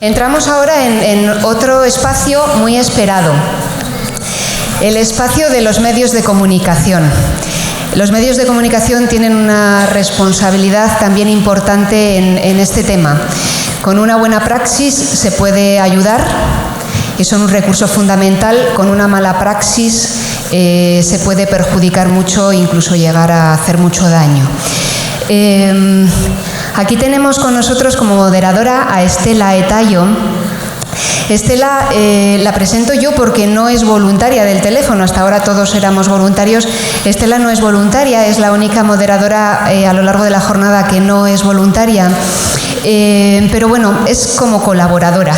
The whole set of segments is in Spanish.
Entramos ahora en otro espacio muy esperado, el espacio de los medios de comunicación. Los medios de comunicación tienen una responsabilidad también importante en este tema. Con una buena praxis se puede ayudar y son un recurso fundamental. Con una mala praxis se puede perjudicar mucho, incluso llegar a hacer mucho daño. Aquí tenemos con nosotros como moderadora a Estela Etayo. Estela la presento yo porque no es voluntaria del teléfono, hasta ahora todos éramos voluntarios. Estela no es voluntaria, es la única moderadora a lo largo de la jornada que no es voluntaria. Pero bueno, es como colaboradora,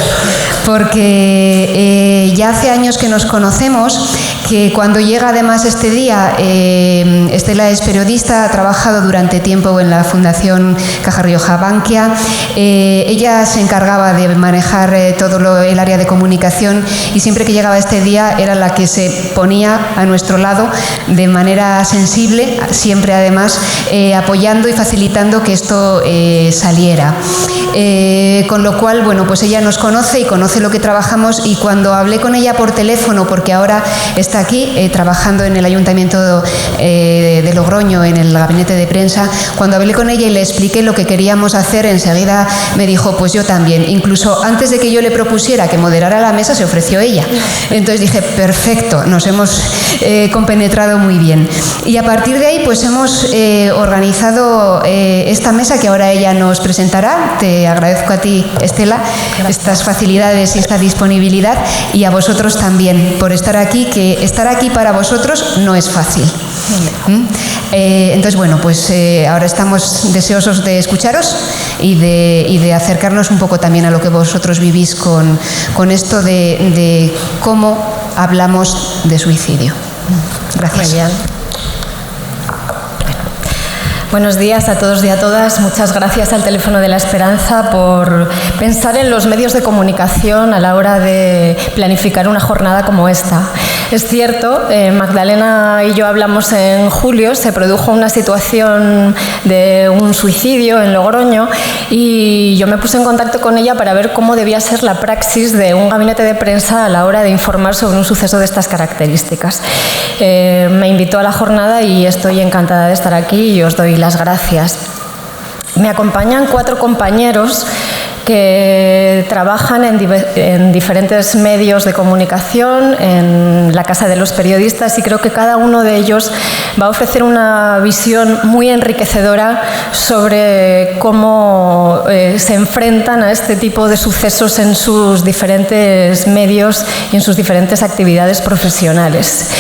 porque ya hace años que nos conocemos, que cuando llega además este día, Estela es periodista, ha trabajado durante tiempo en la Fundación Caja Rioja Bankia, ella se encargaba de manejar todo el área de comunicación y siempre que llegaba este día era la que se ponía a nuestro lado de manera sensible, siempre además apoyando y facilitando que esto saliera. Con lo cual, bueno, pues ella nos conoce y conoce lo que trabajamos, y cuando hablé con ella por teléfono, porque ahora está aquí trabajando en el Ayuntamiento de Logroño, en el gabinete de prensa, cuando hablé con ella y le expliqué lo que queríamos hacer, enseguida me dijo, pues yo también. Incluso antes de que yo le propusiera que moderara la mesa, se ofreció ella. Entonces dije, perfecto, nos hemos compenetrado muy bien. Y a partir de ahí, pues hemos organizado esta mesa que ahora ella nos presentará. Te agradezco a ti, Estela, estas facilidades y esta disponibilidad, y a vosotros también por estar aquí, que estar aquí para vosotros no es fácil. Entonces, bueno, pues ahora estamos deseosos de escucharos y de acercarnos un poco también a lo que vosotros vivís con esto de cómo hablamos de suicidio. Gracias. Buenos días a todos y a todas. Muchas gracias al Teléfono de la Esperanza por pensar en los medios de comunicación a la hora de planificar una jornada como esta. Es cierto, Magdalena y yo hablamos en julio, se produjo una situación de un suicidio en Logroño y yo me puse en contacto con ella para ver cómo debía ser la praxis de un gabinete de prensa a la hora de informar sobre un suceso de estas características. Me invitó a la jornada y estoy encantada de estar aquí y os doy las gracias. Me acompañan 4 compañeros que trabajan en diferentes medios de comunicación, en la Casa de los Periodistas, y creo que cada uno de ellos va a ofrecer una visión muy enriquecedora sobre cómo se enfrentan a este tipo de sucesos en sus diferentes medios y en sus diferentes actividades profesionales.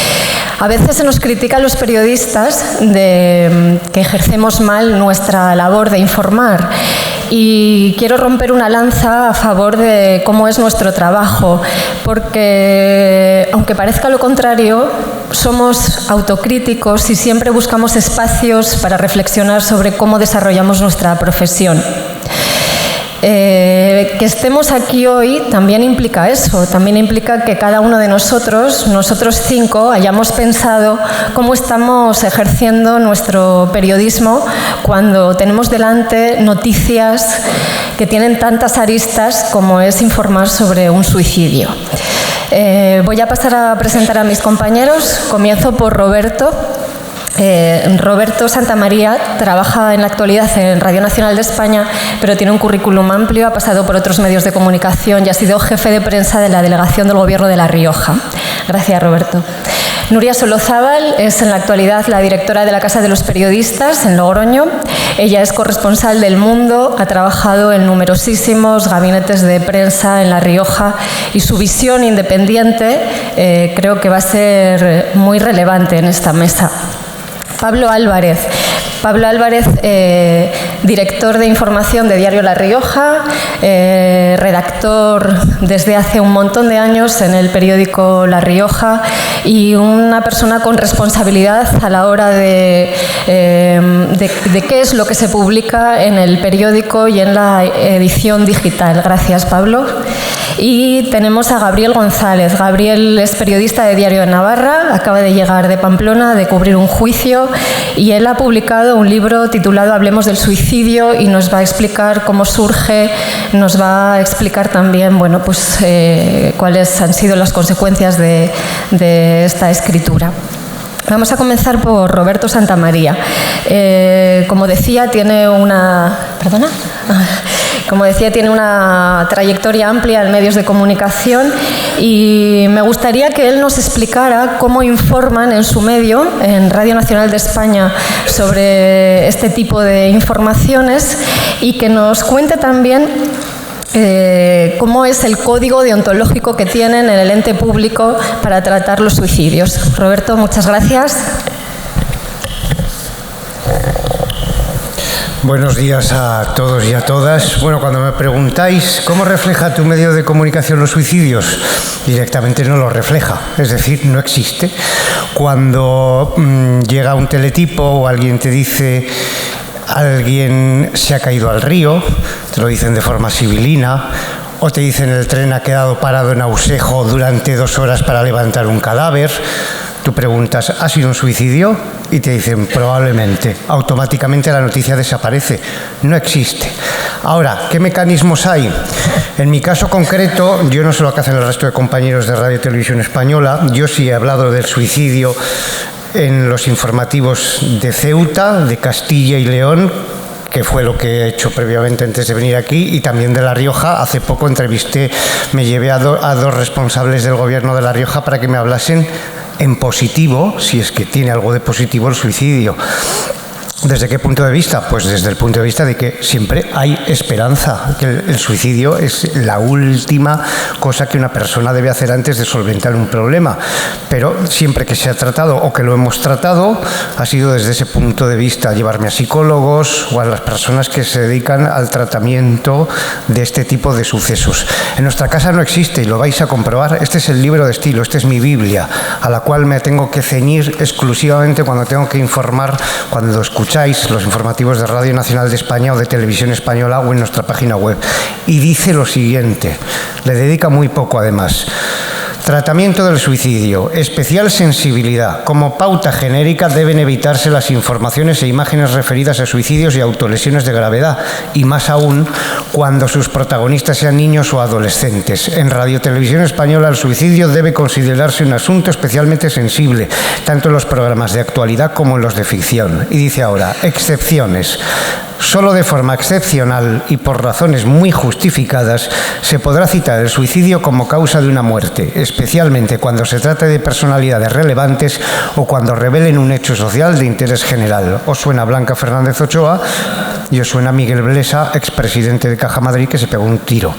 A veces se nos critica a los periodistas de que ejercemos mal nuestra labor de informar, y quiero romper una lanza a favor de cómo es nuestro trabajo, porque aunque parezca lo contrario, somos autocríticos y siempre buscamos espacios para reflexionar sobre cómo desarrollamos nuestra profesión. Que estemos aquí hoy también implica eso, también implica que cada uno de nosotros 5, hayamos pensado cómo estamos ejerciendo nuestro periodismo cuando tenemos delante noticias que tienen tantas aristas como es informar sobre un suicidio. Voy a pasar a presentar a mis compañeros. Comienzo por Roberto. Roberto Santamaría trabaja en la actualidad en Radio Nacional de España, pero tiene un currículum amplio, ha pasado por otros medios de comunicación y ha sido jefe de prensa de la delegación del Gobierno de La Rioja. Gracias, Roberto. Nuria Solozábal es en la actualidad la directora de la Casa de los Periodistas en Logroño. Ella es corresponsal del Mundo, ha trabajado en numerosísimos gabinetes de prensa en La Rioja y su visión independiente creo que va a ser muy relevante en esta mesa. Pablo Álvarez, director de información de Diario La Rioja, redactor desde hace un montón de años en el periódico La Rioja y una persona con responsabilidad a la hora de qué es lo que se publica en el periódico y en la edición digital. Gracias, Pablo. Y tenemos a Gabriel González. Gabriel es periodista de Diario de Navarra, acaba de llegar de Pamplona, de cubrir un juicio, y él ha publicado un libro titulado Hablemos del suicidio y nos va a explicar cómo surge, nos va a explicar también, bueno, pues cuáles han sido las consecuencias de esta escritura. Vamos a comenzar por Roberto Santamaría. Como decía, tiene una... ¿Perdona? Como decía, tiene una trayectoria amplia en medios de comunicación y me gustaría que él nos explicara cómo informan en su medio, en Radio Nacional de España, sobre este tipo de informaciones y que nos cuente también cómo es el código deontológico que tienen en el ente público para tratar los suicidios. Roberto, muchas gracias. Buenos días a todos y a todas. Bueno, cuando me preguntáis cómo refleja tu medio de comunicación los suicidios, directamente no lo refleja, es decir, no existe. Cuando llega un teletipo o alguien te dice alguien se ha caído al río, te lo dicen de forma sibilina, o te dicen el tren ha quedado parado en Ausejo durante 2 horas para levantar un cadáver. Tú preguntas, ¿ha sido un suicidio? Y te dicen, probablemente. Automáticamente la noticia desaparece. No existe. Ahora, ¿qué mecanismos hay? En mi caso concreto, yo no sé lo que hacen el resto de compañeros de Radio y Televisión Española. Yo sí he hablado del suicidio en los informativos de Ceuta, de Castilla y León, que fue lo que he hecho previamente antes de venir aquí, y también de La Rioja. Hace poco entrevisté, me llevé a 2 responsables del gobierno de La Rioja para que me hablasen en positivo, si es que tiene algo de positivo el suicidio. ¿Desde qué punto de vista? Pues desde el punto de vista de que siempre hay esperanza, que el suicidio es la última cosa que una persona debe hacer antes de solventar un problema. Pero siempre que se ha tratado o que lo hemos tratado, ha sido desde ese punto de vista, llevarme a psicólogos o a las personas que se dedican al tratamiento de este tipo de sucesos. En nuestra casa no existe y lo vais a comprobar. Este es el libro de estilo, esta es mi Biblia, a la cual me tengo que ceñir exclusivamente cuando tengo que informar, cuando escucháis los informativos de Radio Nacional de España o de Televisión Española o en nuestra página web. Y dice lo siguiente, le dedica muy poco además. Tratamiento del suicidio. Especial sensibilidad. Como pauta genérica deben evitarse las informaciones e imágenes referidas a suicidios y autolesiones de gravedad, y más aún cuando sus protagonistas sean niños o adolescentes. En Radio Televisión Española el suicidio debe considerarse un asunto especialmente sensible, tanto en los programas de actualidad como en los de ficción. Y dice ahora, excepciones. Solo de forma excepcional y por razones muy justificadas se podrá citar el suicidio como causa de una muerte, especialmente cuando se trate de personalidades relevantes o cuando revelen un hecho social de interés general. ¿Os suena Blanca Fernández Ochoa? Y os suena Miguel Blesa, expresidente de Caja Madrid, que se pegó un tiro.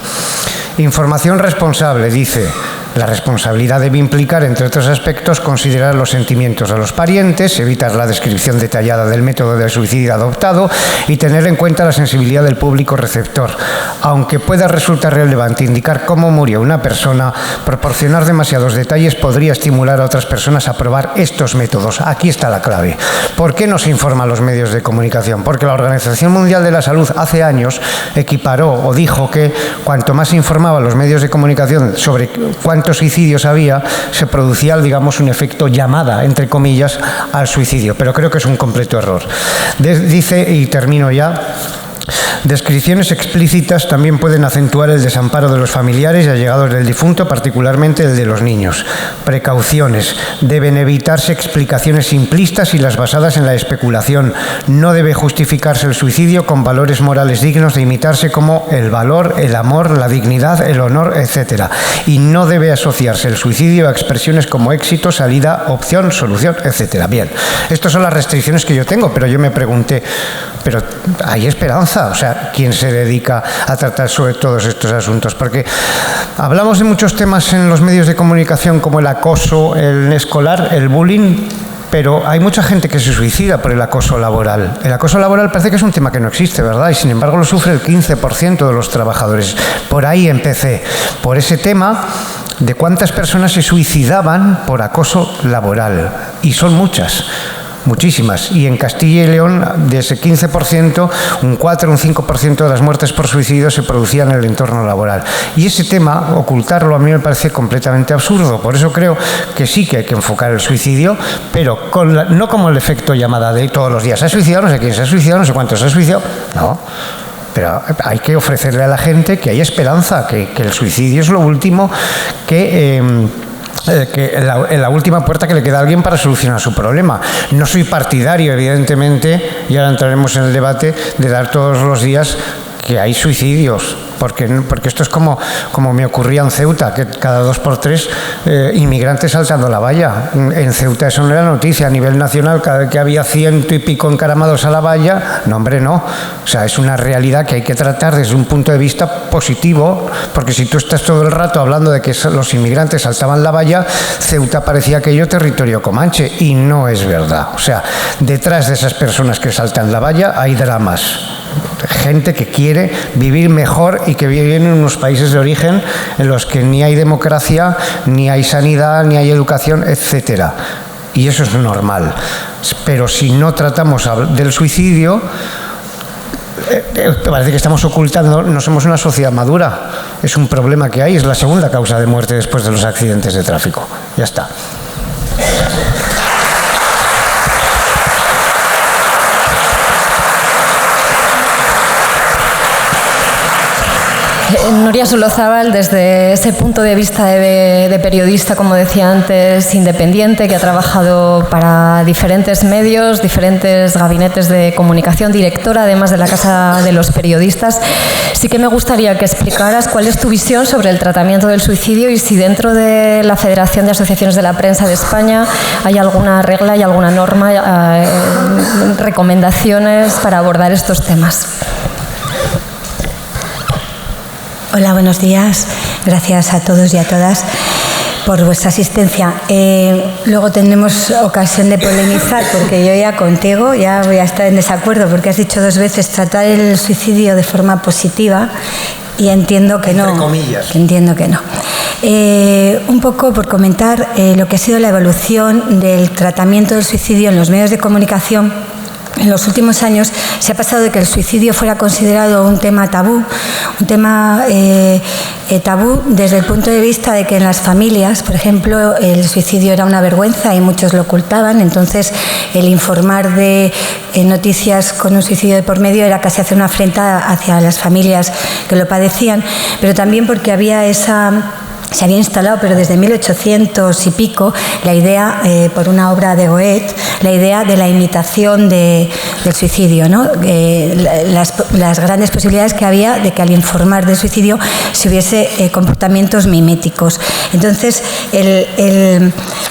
Información responsable, dice. La responsabilidad debe implicar, entre otros aspectos, considerar los sentimientos de los parientes, evitar la descripción detallada del método del suicidio adoptado y tener en cuenta la sensibilidad del público receptor. Aunque pueda resultar relevante indicar cómo murió una persona, proporcionar demasiados detalles podría estimular a otras personas a probar estos métodos. Aquí está la clave. ¿Por qué no se informan los medios de comunicación? Porque la Organización Mundial de la Salud hace años equiparó o dijo que cuanto más se informaban los medios de comunicación sobre cuántos suicidios había, se producía, digamos, un efecto llamada, entre comillas, al suicidio. Pero creo que es un completo error. Dice, y termino ya, descripciones explícitas también pueden acentuar el desamparo de los familiares y allegados del difunto, particularmente el de los niños. Precauciones. Deben evitarse explicaciones simplistas y las basadas en la especulación. No debe justificarse el suicidio con valores morales dignos de imitarse como el valor, el amor, la dignidad, el honor, etc. Y no debe asociarse el suicidio a expresiones como éxito, salida, opción, solución, etc. Bien, estas son las restricciones que yo tengo, pero yo me pregunté, pero hay esperanza. O sea, ¿quién se dedica a tratar sobre todos estos asuntos? Porque hablamos de muchos temas en los medios de comunicación como el acoso, el escolar, el bullying, pero hay mucha gente que se suicida por el acoso laboral. El acoso laboral parece que es un tema que no existe, ¿verdad? Y sin embargo lo sufre el 15% de los trabajadores. Por ahí empecé, por ese tema de cuántas personas se suicidaban por acoso laboral. Y son muchas. muchísimas. Y en Castilla y León, de ese 15%, un 4, un 5% de las muertes por suicidio se producían en el entorno laboral. Y ese tema, ocultarlo, a mí me parece completamente absurdo. Por eso creo que sí que hay que enfocar el suicidio, pero no como el efecto llamada de todos los días. ¿Se ha suicidado? No sé quién se ha suicidado, no sé cuántos se ha suicidado. No. Pero hay que ofrecerle a la gente que hay esperanza, que el suicidio es lo último que la última puerta que le queda a alguien para solucionar su problema. No soy partidario, evidentemente, y ahora entraremos en el debate, de dar todos los días que hay suicidios, porque esto es como me ocurría en Ceuta, que cada 2 por 3 inmigrantes saltando la valla. En Ceuta eso no era noticia. A nivel nacional, cada vez que había 100 y pico encaramados a la valla, no, hombre, no. O sea, es una realidad que hay que tratar desde un punto de vista positivo, porque si tú estás todo el rato hablando de que los inmigrantes saltaban la valla, Ceuta parecía aquello territorio comanche, y no es verdad. O sea, detrás de esas personas que saltan la valla hay dramas. Gente que quiere vivir mejor y que vive en unos países de origen en los que ni hay democracia, ni hay sanidad, ni hay educación, etcétera. Y eso es normal. Pero si no tratamos del suicidio, parece que estamos ocultando, no somos una sociedad madura. Es un problema que hay, es la segunda causa de muerte después de los accidentes de tráfico. Ya está. Nuria Solozábal, desde ese punto de vista de periodista, como decía antes, independiente, que ha trabajado para diferentes medios, diferentes gabinetes de comunicación, directora además de la Casa de los Periodistas, sí que me gustaría que explicaras cuál es tu visión sobre el tratamiento del suicidio y si dentro de la Federación de Asociaciones de la Prensa de España hay alguna regla y alguna norma, recomendaciones para abordar estos temas. Hola, buenos días. Gracias a todos y a todas por vuestra asistencia. Luego tendremos ocasión de polemizar, porque yo ya contigo ya voy a estar en desacuerdo, porque has dicho 2 veces tratar el suicidio de forma positiva y entiendo que no. Entre comillas. Que entiendo que no. Un poco por comentar lo que ha sido la evolución del tratamiento del suicidio en los medios de comunicación. En los últimos años se ha pasado de que el suicidio fuera considerado un tema tabú, tabú desde el punto de vista de que en las familias, por ejemplo, el suicidio era una vergüenza y muchos lo ocultaban. Entonces, el informar de noticias con un suicidio de por medio era casi hacer una afrenta hacia las familias que lo padecían, pero también porque se había instalado, pero desde 1800 y pico, la idea, por una obra de Goethe, la idea de la imitación del suicidio, ¿no? Las grandes posibilidades que había de que al informar del suicidio se hubiese comportamientos miméticos. Entonces,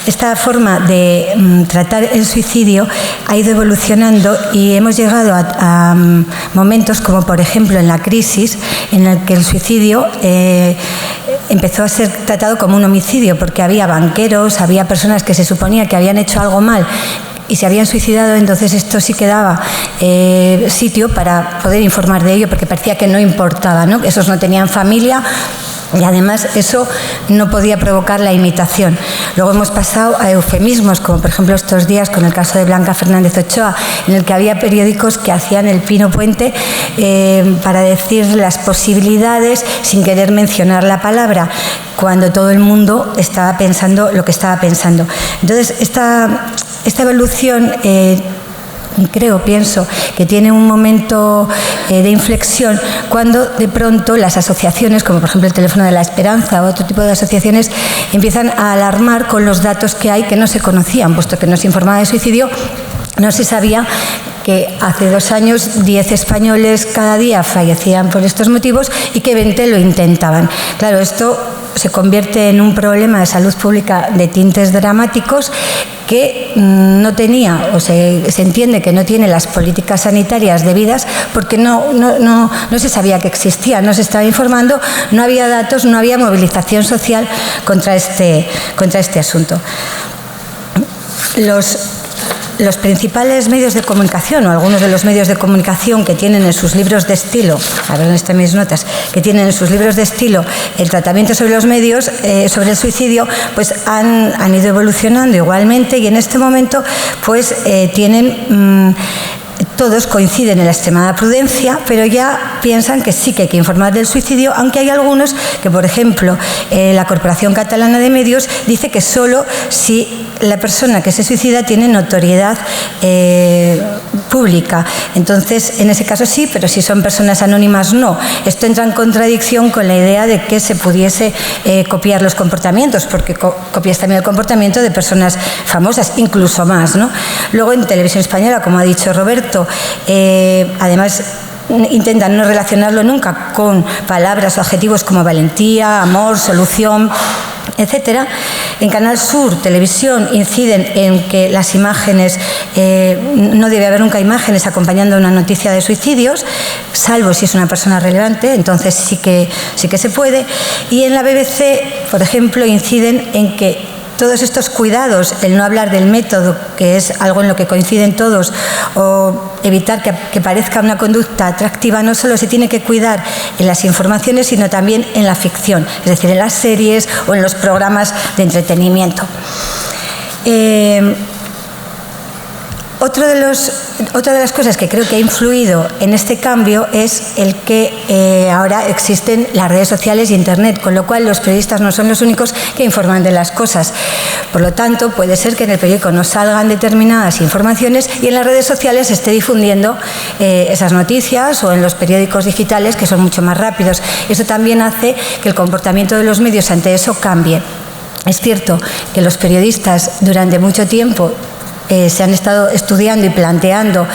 esta forma de tratar el suicidio ha ido evolucionando y hemos llegado a momentos como, por ejemplo, en la crisis, en el que el suicidio empezó a ser tratado como un homicidio, porque había banqueros, había personas que se suponía que habían hecho algo mal y se habían suicidado. Entonces esto sí que daba sitio para poder informar de ello, porque parecía que no importaba, ¿no? Esos no tenían familia. Y además eso no podía provocar la imitación. Luego hemos pasado a eufemismos, como por ejemplo estos días con el caso de Blanca Fernández Ochoa, en el que había periódicos que hacían el pino puente para decir las posibilidades sin querer mencionar la palabra, cuando todo el mundo estaba pensando lo que estaba pensando. Entonces, esta evolución pienso que tiene un momento de inflexión cuando de pronto las asociaciones, como por ejemplo el Teléfono de la Esperanza o otro tipo de asociaciones, empiezan a alarmar con los datos que hay que no se conocían, puesto que no se informaba de suicidio. No se sabía que hace 2 años 10 españoles cada día fallecían por estos motivos y que 20 lo intentaban. Claro, esto se convierte en un problema de salud pública de tintes dramáticos que no tenía, o se entiende que no tiene las políticas sanitarias debidas, porque no se sabía que existía, no se estaba informando, no había datos, no había movilización social contra este asunto. los principales medios de comunicación, o algunos de los medios de comunicación que tienen en sus libros de estilo, a ver dónde están mis notas, que tienen en sus libros de estilo el tratamiento sobre los medios, sobre el suicidio, pues han ido evolucionando igualmente, y en este momento pues tienen... todos coinciden en la extremada prudencia, pero ya piensan que sí que hay que informar del suicidio, aunque hay algunos que, por ejemplo, la Corporación Catalana de Medios dice que solo si la persona que se suicida tiene notoriedad pública. Entonces, en ese caso sí, pero si son personas anónimas, no. Esto entra en contradicción con la idea de que se pudiese copiar los comportamientos, porque copias también el comportamiento de personas famosas, incluso más, ¿no? Luego, en Televisión Española, como ha dicho Roberto, además intentan no relacionarlo nunca con palabras o adjetivos como valentía, amor, solución, etcétera. En Canal Sur Televisión inciden en que las imágenes, no debe haber nunca imágenes acompañando una noticia de suicidios, salvo si es una persona relevante, entonces sí que se puede. Y en la BBC, por ejemplo, inciden en que todos estos cuidados, el no hablar del método, que es algo en lo que coinciden todos, o evitar que parezca una conducta atractiva, no solo se tiene que cuidar en las informaciones, sino también en la ficción, es decir, en las series o en los programas de entretenimiento. Otra de las cosas que creo que ha influido en este cambio es el que ahora existen las redes sociales y Internet, con lo cual los periodistas no son los únicos que informan de las cosas. Por lo tanto, puede ser que en el periódico no salgan determinadas informaciones y en las redes sociales se esté difundiendo esas noticias, o en los periódicos digitales, que son mucho más rápidos. Eso también hace que el comportamiento de los medios ante eso cambie. Es cierto que los periodistas durante mucho tiempo se han estado estudiando y planteando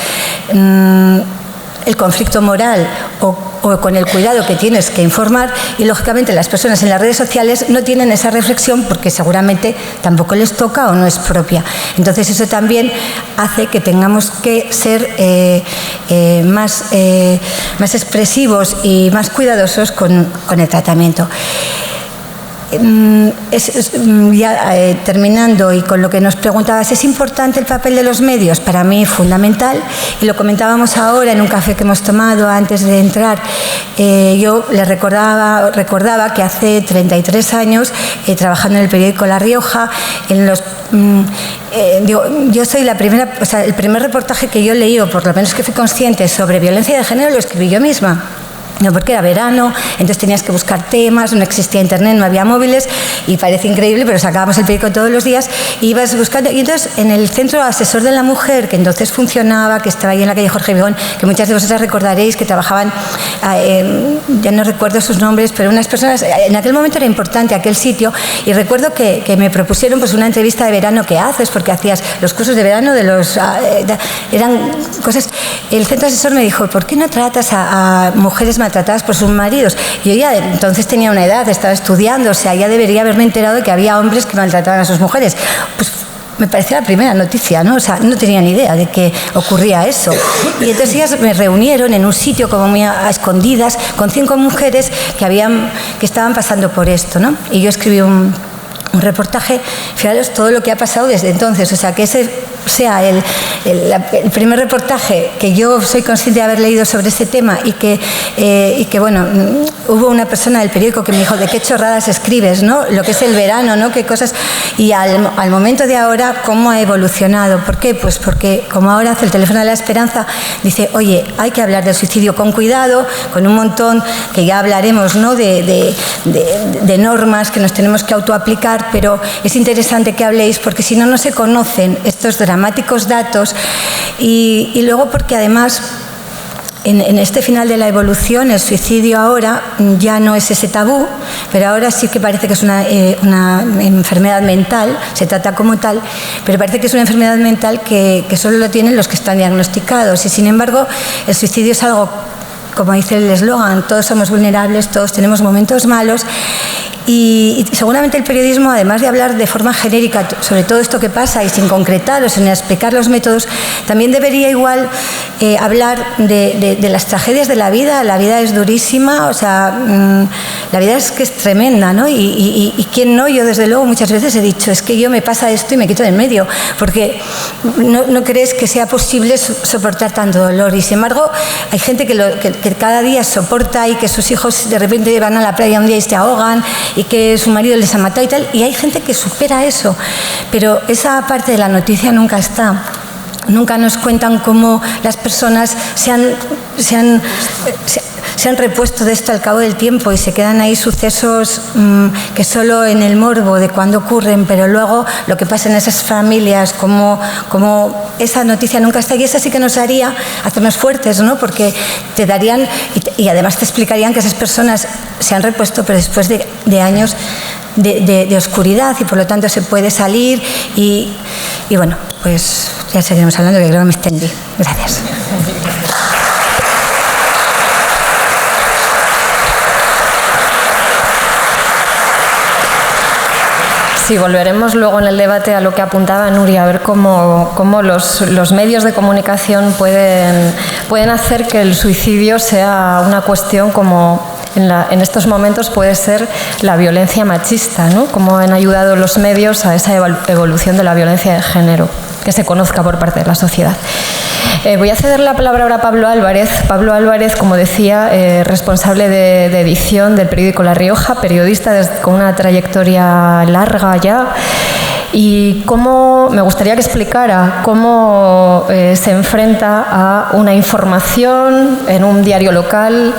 el conflicto moral o con el cuidado que tienes que informar, y lógicamente las personas en las redes sociales no tienen esa reflexión porque seguramente tampoco les toca o no es propia. Entonces eso también hace que tengamos que ser más expresivos y más cuidadosos con el tratamiento. Terminando y con lo que nos preguntabas, ¿es importante el papel de los medios? Para mí fundamental, y lo comentábamos ahora en un café que hemos tomado antes de entrar. Yo les recordaba que hace 33 años, trabajando en el periódico La Rioja, yo soy la primera, o sea, el primer reportaje que yo leí, o por lo menos que fui consciente sobre violencia de género, lo escribí yo misma. No, porque era verano, entonces tenías que buscar temas, no existía internet, no había móviles, y parece increíble, pero sacábamos el periódico todos los días y ibas buscando. Y entonces en el Centro Asesor de la Mujer, que entonces funcionaba, que estaba ahí en la calle Jorge Vigón, que muchas de vosotras recordaréis que trabajaban, ya no recuerdo sus nombres, pero unas personas, en aquel momento era importante aquel sitio, y recuerdo que me propusieron pues una entrevista de verano que haces, porque hacías los cursos de verano de los... eran cosas... El Centro Asesor me dijo, ¿por qué no tratas a mujeres maltratadas por sus maridos? Y yo ya entonces tenía una edad, estaba estudiando, o sea, ya debería haberme enterado de que había hombres que maltrataban a sus mujeres. Pues me pareció la primera noticia, ¿no? O sea, no tenía ni idea de que ocurría eso. Y entonces ellas me reunieron en un sitio como muy a escondidas con 5 mujeres que estaban pasando por esto, ¿no? Y yo escribí un reportaje, fijaros todo lo que ha pasado desde entonces, o sea, que ese sea el primer reportaje que yo soy consciente de haber leído sobre este tema, y que bueno, hubo una persona del periódico que me dijo, ¿de qué chorradas escribes, no? Lo que es el verano, ¿no? Qué cosas. Y al momento de ahora, ¿cómo ha evolucionado? ¿Por qué? Pues porque, como ahora hace el Teléfono de la Esperanza, dice, oye, hay que hablar del suicidio con cuidado, con un montón, que ya hablaremos, ¿no? de normas que nos tenemos que autoaplicar, pero es interesante que habléis, porque si no, no se conocen estos dramáticos datos, y luego porque además en este final de la evolución el suicidio ahora ya no es ese tabú, pero ahora sí que parece que es una enfermedad mental, se trata como tal, pero parece que es una enfermedad mental que solo lo tienen los que están diagnosticados, y sin embargo el suicidio es algo, como dice el eslogan, todos somos vulnerables, todos tenemos momentos malos, Y seguramente el periodismo, además de hablar de forma genérica sobre todo esto que pasa y sin concretar o sin explicar los métodos, también debería igual hablar de las tragedias de la vida. La vida es durísima, o sea, la vida es que es tremenda, ¿no? Y quién no, yo desde luego muchas veces he dicho, es que yo me pasa esto y me quito de en medio, porque no crees que sea posible soportar tanto dolor. Y sin embargo, hay gente que cada día soporta, y que sus hijos de repente van a la playa un día y se ahogan, y que su marido les ha matado y tal, y hay gente que supera eso, pero esa parte de la noticia nunca está. Nunca nos cuentan cómo las personas se han repuesto de esto al cabo del tiempo, y se quedan ahí sucesos que solo en el morbo de cuando ocurren, pero luego lo que pasa en esas familias, como esa noticia nunca está, y esa sí que nos haría hacernos fuertes, ¿no? Porque te darían, y además te explicarían que esas personas se han repuesto, pero después de años de oscuridad, y por lo tanto se puede salir, y bueno, pues ya seguiremos hablando, que creo que me extendí. Gracias. Sí, volveremos luego en el debate a lo que apuntaba Nuria, a ver cómo los medios de comunicación pueden hacer que el suicidio sea una cuestión como en estos momentos puede ser la violencia machista, ¿no? Cómo han ayudado los medios a esa evolución de la violencia de género, que se conozca por parte de la sociedad. Voy a ceder la palabra ahora a Pablo Álvarez. Pablo Álvarez, como decía, responsable de edición del periódico La Rioja, periodista con una trayectoria larga ya. Y me gustaría que explicara cómo se enfrenta a una información en un diario local,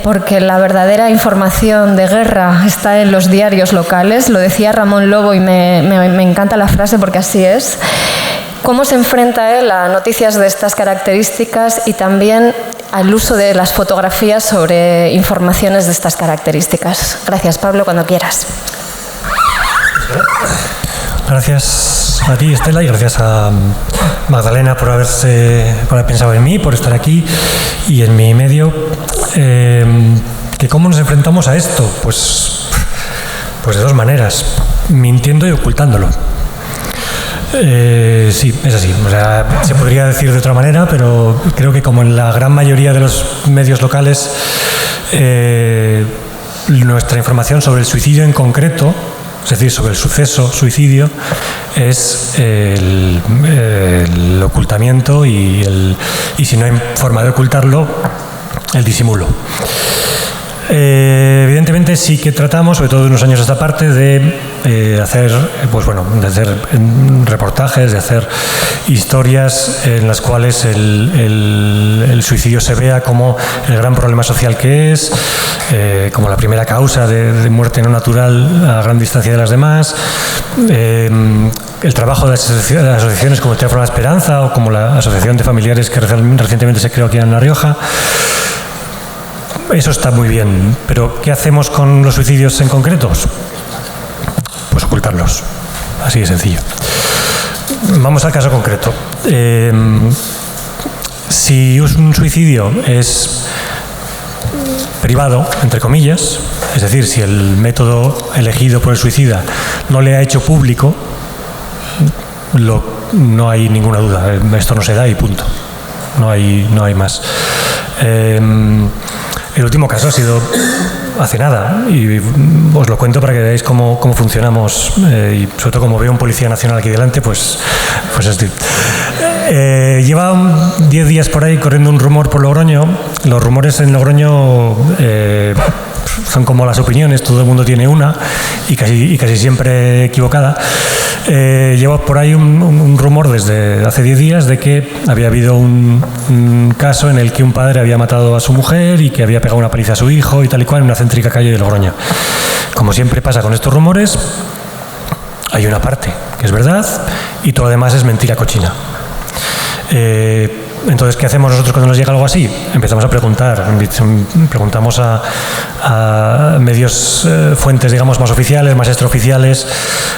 porque la verdadera información de guerra está en los diarios locales. Lo decía Ramón Lobo y me encanta la frase porque así es. ¿Cómo se enfrenta él a noticias de estas características y también al uso de las fotografías sobre informaciones de estas características? Gracias, Pablo, cuando quieras. Gracias a ti, Estela, y gracias a Magdalena por haber pensado en mí, por estar aquí y en mi medio. ¿Que cómo nos enfrentamos a esto? Pues de dos maneras, mintiendo y ocultándolo. Sí, es así. O sea, se podría decir de otra manera, pero creo que como en la gran mayoría de los medios locales, nuestra información sobre el suicidio en concreto, es decir, sobre el suceso suicidio, es el ocultamiento y si no hay forma de ocultarlo, el disimulo. Evidentemente sí que tratamos, sobre todo de unos años a esta parte, de hacer reportajes, de hacer historias en las cuales el suicidio se vea como el gran problema social que es, como la primera causa de muerte no natural a gran distancia de las demás. El trabajo de las asociaciones como el Teléfono de la Esperanza o como la Asociación de Familiares que recientemente se creó aquí en La Rioja. Eso está muy bien, pero ¿qué hacemos con los suicidios en concreto? Pues ocultarlos, así de sencillo. Vamos al caso concreto. Si un suicidio es privado, entre comillas, es decir, si el método elegido por el suicida no le ha hecho público, no hay ninguna duda, esto no se da y punto. No hay más. El último caso ha sido hace nada, y os lo cuento para que veáis cómo funcionamos, y sobre todo como veo un policía nacional aquí delante, pues estoy. Lleva 10 días por ahí corriendo un rumor por Logroño. Los rumores en Logroño son como las opiniones, todo el mundo tiene una y casi siempre equivocada. Lleva por ahí un rumor desde hace 10 días de que había habido un caso en el que un padre había matado a su mujer y que había pegado una paliza a su hijo y tal y cual en una céntrica calle de Logroño. Como siempre pasa con estos rumores, hay una parte que es verdad y todo lo demás es mentira cochina. Entonces, ¿qué hacemos nosotros cuando nos llega algo así? Empezamos a preguntar, preguntamos a medios, fuentes, digamos, más oficiales, más extraoficiales,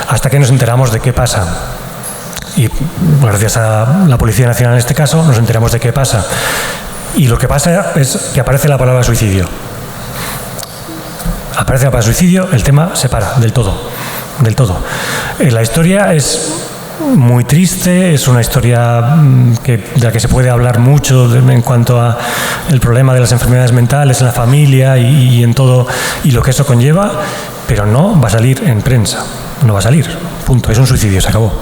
hasta que nos enteramos de qué pasa. Y gracias a la Policía Nacional en este caso, nos enteramos de qué pasa. Y lo que pasa es que aparece la palabra suicidio. aparece la palabra suicidio, el tema se para del todo. La historia es muy triste, es una historia de la que se puede hablar mucho en cuanto a el problema de las enfermedades mentales en la familia y en todo y lo que eso conlleva, pero no va a salir en prensa, no va a salir, punto, es un suicidio, se acabó.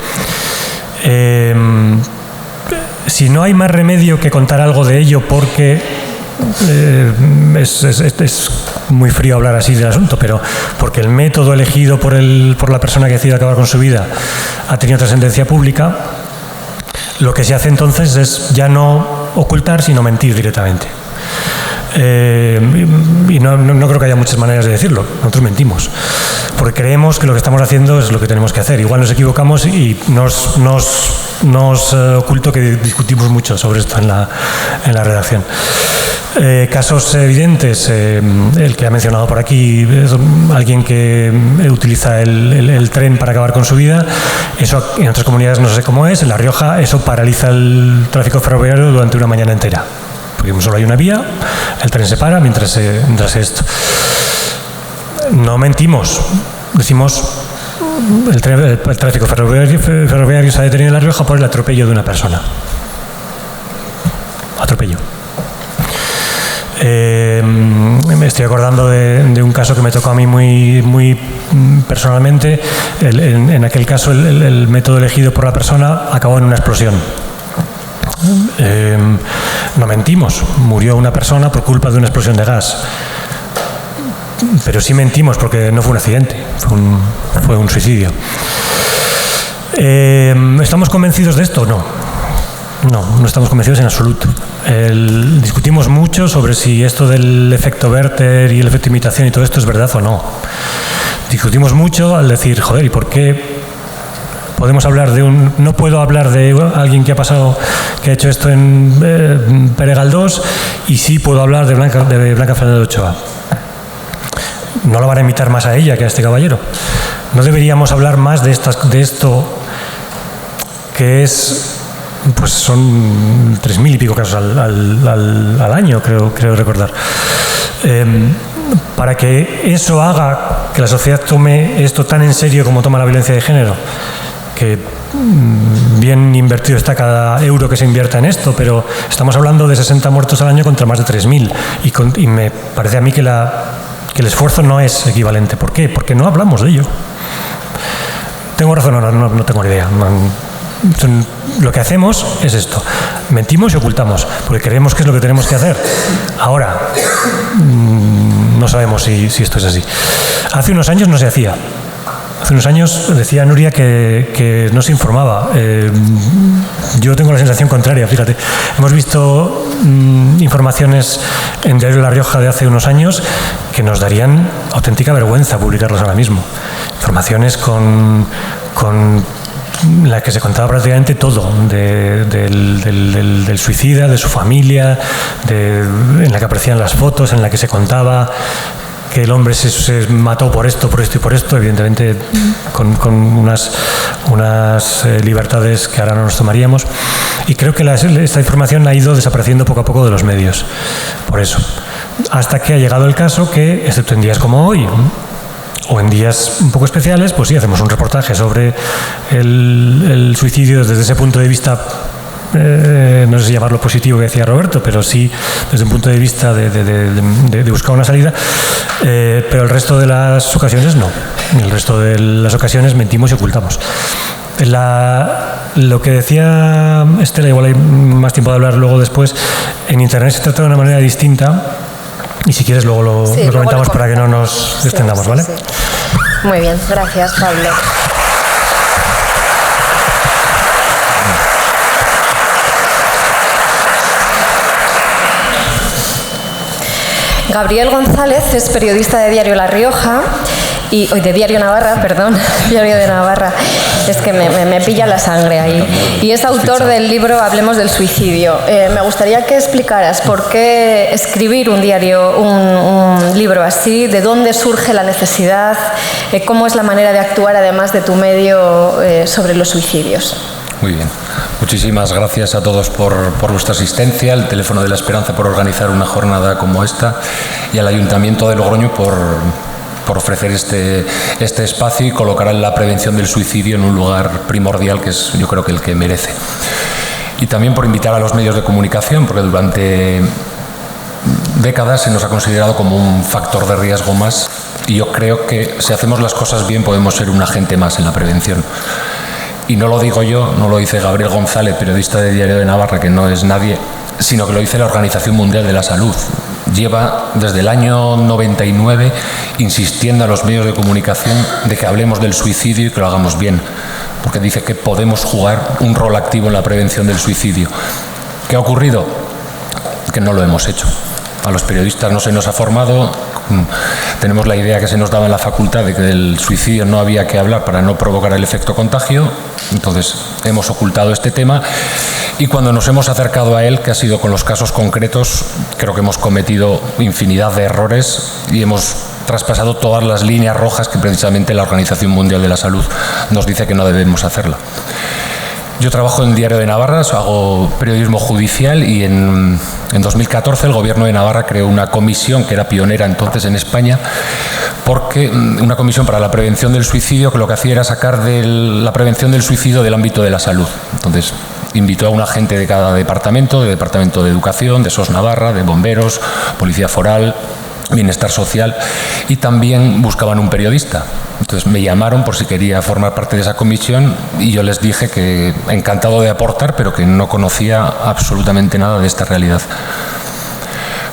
Si no hay más remedio que contar algo de ello porque es muy frío hablar así del asunto, pero porque el método elegido por la persona que decide acabar con su vida ha tenido trascendencia pública, lo que se hace entonces es ya no ocultar, sino mentir directamente. Y no creo que haya muchas maneras de decirlo. Nosotros mentimos porque creemos que lo que estamos haciendo es lo que tenemos que hacer. Igual nos equivocamos y nos oculto que discutimos mucho sobre esto en la redacción. Casos evidentes, el que ha mencionado por aquí, es alguien que utiliza el tren para acabar con su vida. Eso en otras comunidades no sé cómo es. En La Rioja eso paraliza el tráfico ferroviario durante una mañana entera. Porque solo hay una vía, el tren se para mientras esto. No mentimos, decimos el tráfico ferroviario se ha detenido en La Rioja por el atropello de una persona. Atropello. Me estoy acordando de un caso que me tocó a mí muy personalmente. En aquel caso el método elegido por la persona acabó en una explosión. No mentimos, murió una persona por culpa de una explosión de gas, pero sí mentimos porque no fue un accidente, fue un suicidio. ¿Estamos convencidos de esto? No estamos convencidos en absoluto. Discutimos mucho sobre si esto del efecto Werther y el efecto imitación y todo esto es verdad o no. Discutimos mucho al decir, joder, ¿y por qué podemos hablar no puedo hablar de alguien que ha hecho esto en Pere Galdós y sí puedo hablar de Blanca Fernández de Ochoa? No la van a imitar más a ella que a este caballero. No deberíamos hablar más de esto que es, pues son 3.000 y pico casos al año, creo recordar. Para que eso haga que la sociedad tome esto tan en serio como toma la violencia de género, que bien invertido está cada euro que se invierta en esto, pero estamos hablando de 60 muertos al año contra más de 3.000 y me parece a mí que el esfuerzo no es equivalente. ¿Por qué? Porque no hablamos de ello. ¿Tengo razón? No tengo ni idea. Lo que hacemos es esto: mentimos y ocultamos porque creemos que es lo que tenemos que hacer. Ahora no sabemos si esto es así. Hace unos años no se hacía. Hace unos años decía Nuria que no se informaba. Yo tengo la sensación contraria, fíjate. Hemos visto informaciones en Diario La Rioja de hace unos años que nos darían auténtica vergüenza publicarlas ahora mismo. Informaciones con la que se contaba prácticamente todo del suicida, de su familia, en la que aparecían las fotos, en la que se contaba que el hombre se mató por esto y por esto, evidentemente con unas libertades que ahora no nos tomaríamos. Y creo que esta información ha ido desapareciendo poco a poco de los medios. Por eso. Hasta que ha llegado el caso que, excepto en días como hoy, o en días un poco especiales, pues sí, hacemos un reportaje sobre el suicidio desde ese punto de vista, no sé si llamarlo positivo que decía Roberto, pero sí desde un punto de vista de buscar una salida, pero el resto de las ocasiones no. El resto de las ocasiones mentimos y ocultamos. Lo que decía Estela, igual hay más tiempo de hablar luego después, en Internet se trata de una manera distinta. Y si quieres luego lo comentamos para que no nos extendamos, ¿vale? Sí. Muy bien, gracias, Pablo. Gabriel González es periodista de Diario La Rioja de Diario Navarra, perdón, Diario de Navarra, es que me pilla la sangre ahí. Y es autor del libro Hablemos del suicidio. Me gustaría que explicaras por qué escribir un libro así, de dónde surge la necesidad, cómo es la manera de actuar, además de tu medio, sobre los suicidios. Muy bien. Muchísimas gracias a todos por vuestra asistencia, al Teléfono de la Esperanza por organizar una jornada como esta y al Ayuntamiento de Logroño por por ofrecer este espacio y colocar la prevención del suicidio en un lugar primordial, que es, yo creo, que el que merece. Y también por invitar a los medios de comunicación, porque durante décadas se nos ha considerado como un factor de riesgo más, y yo creo que si hacemos las cosas bien podemos ser un agente más en la prevención. Y no lo digo yo, no lo dice Gabriel González, periodista de Diario de Navarra, que no es nadie, sino que lo dice la Organización Mundial de la Salud. Lleva desde el año 99 insistiendo a los medios de comunicación de que hablemos del suicidio y que lo hagamos bien, porque dice que podemos jugar un rol activo en la prevención del suicidio. ¿Qué ha ocurrido? Que no lo hemos hecho. A los periodistas no se nos ha formado, tenemos la idea que se nos daba en la facultad de que del suicidio no había que hablar para no provocar el efecto contagio, entonces hemos ocultado este tema, y cuando nos hemos acercado a él, que ha sido con los casos concretos, creo que hemos cometido infinidad de errores y hemos traspasado todas las líneas rojas que precisamente la Organización Mundial de la Salud nos dice que no debemos hacerla. Yo trabajo en Diario de Navarra, hago periodismo judicial, y en 2014 el Gobierno de Navarra creó una comisión que era pionera entonces en España, porque una comisión para la prevención del suicidio, que lo que hacía era sacar la prevención del suicidio del ámbito de la salud. Entonces invitó a un agente de cada departamento, de Departamento de Educación, de SOS Navarra, de Bomberos, Policía Foral, Bienestar Social, y también buscaban un periodista. Entonces me llamaron por si quería formar parte de esa comisión y yo les dije que encantado de aportar, pero que no conocía absolutamente nada de esta realidad.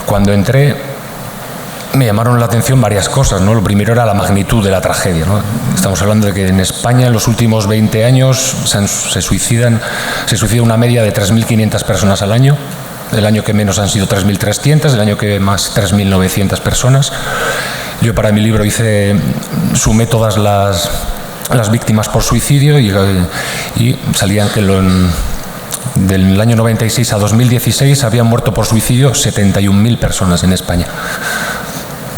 Cuando entré me llamaron la atención varias cosas, ¿no? Lo primero era la magnitud de la tragedia, ¿no? Estamos hablando de que en España en los últimos 20 años se suicida una media de 3.500 personas al año. El año que menos han sido 3.300, el año que más 3.900 personas. Yo para mi libro sumé todas las víctimas por suicidio y salían que del año 96 a 2016 habían muerto por suicidio 71.000 personas en España.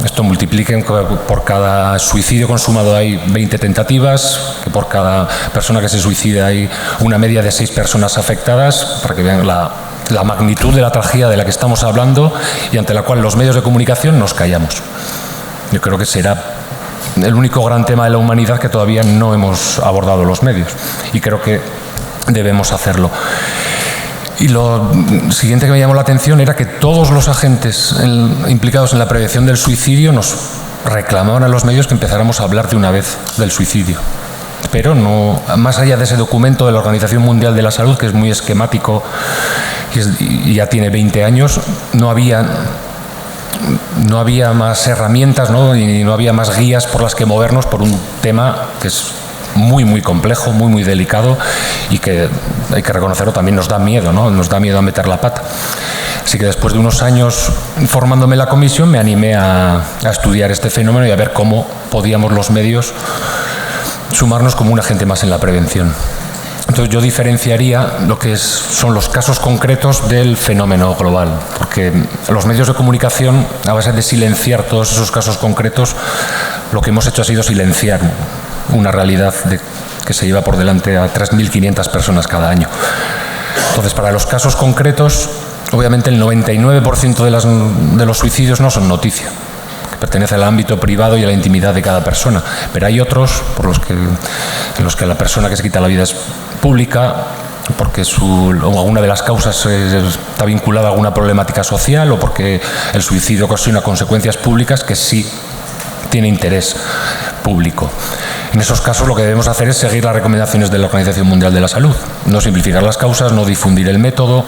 Esto multipliquen, por cada suicidio consumado hay 20 tentativas, que por cada persona que se suicida hay una media de 6 personas afectadas, para que vean la magnitud de la tragedia de la que estamos hablando y ante la cual los medios de comunicación nos callamos. Yo creo que será el único gran tema de la humanidad que todavía no hemos abordado los medios, y creo que debemos hacerlo. Y lo siguiente que me llamó la atención era que todos los agentes implicados en la prevención del suicidio nos reclamaban a los medios que empezáramos a hablar de una vez del suicidio. Pero no, más allá de ese documento de la Organización Mundial de la Salud, que es muy esquemático y ya tiene 20 años, no había más herramientas, ¿no? Y no había más guías por las que movernos por un tema que es muy, muy complejo, muy, muy delicado, y que, hay que reconocerlo, también nos da miedo, ¿no? Nos da miedo a meter la pata. Así que después de unos años formándome en la comisión, me animé a estudiar este fenómeno y a ver cómo podíamos los medios sumarnos como un agente más en la prevención. Entonces yo diferenciaría lo que son los casos concretos del fenómeno global, porque los medios de comunicación, a base de silenciar todos esos casos concretos, lo que hemos hecho ha sido silenciar una realidad que se lleva por delante a 3.500 personas cada año. Entonces, para los casos concretos, obviamente el 99% de los suicidios no son noticia, que pertenece al ámbito privado y a la intimidad de cada persona, pero hay otros en los que la persona que se quita la vida es pública, porque alguna de las causas está vinculada a alguna problemática social, o porque el suicidio ocasiona consecuencias públicas que sí tiene interés público. En esos casos lo que debemos hacer es seguir las recomendaciones de la Organización Mundial de la Salud, no simplificar las causas, no difundir el método,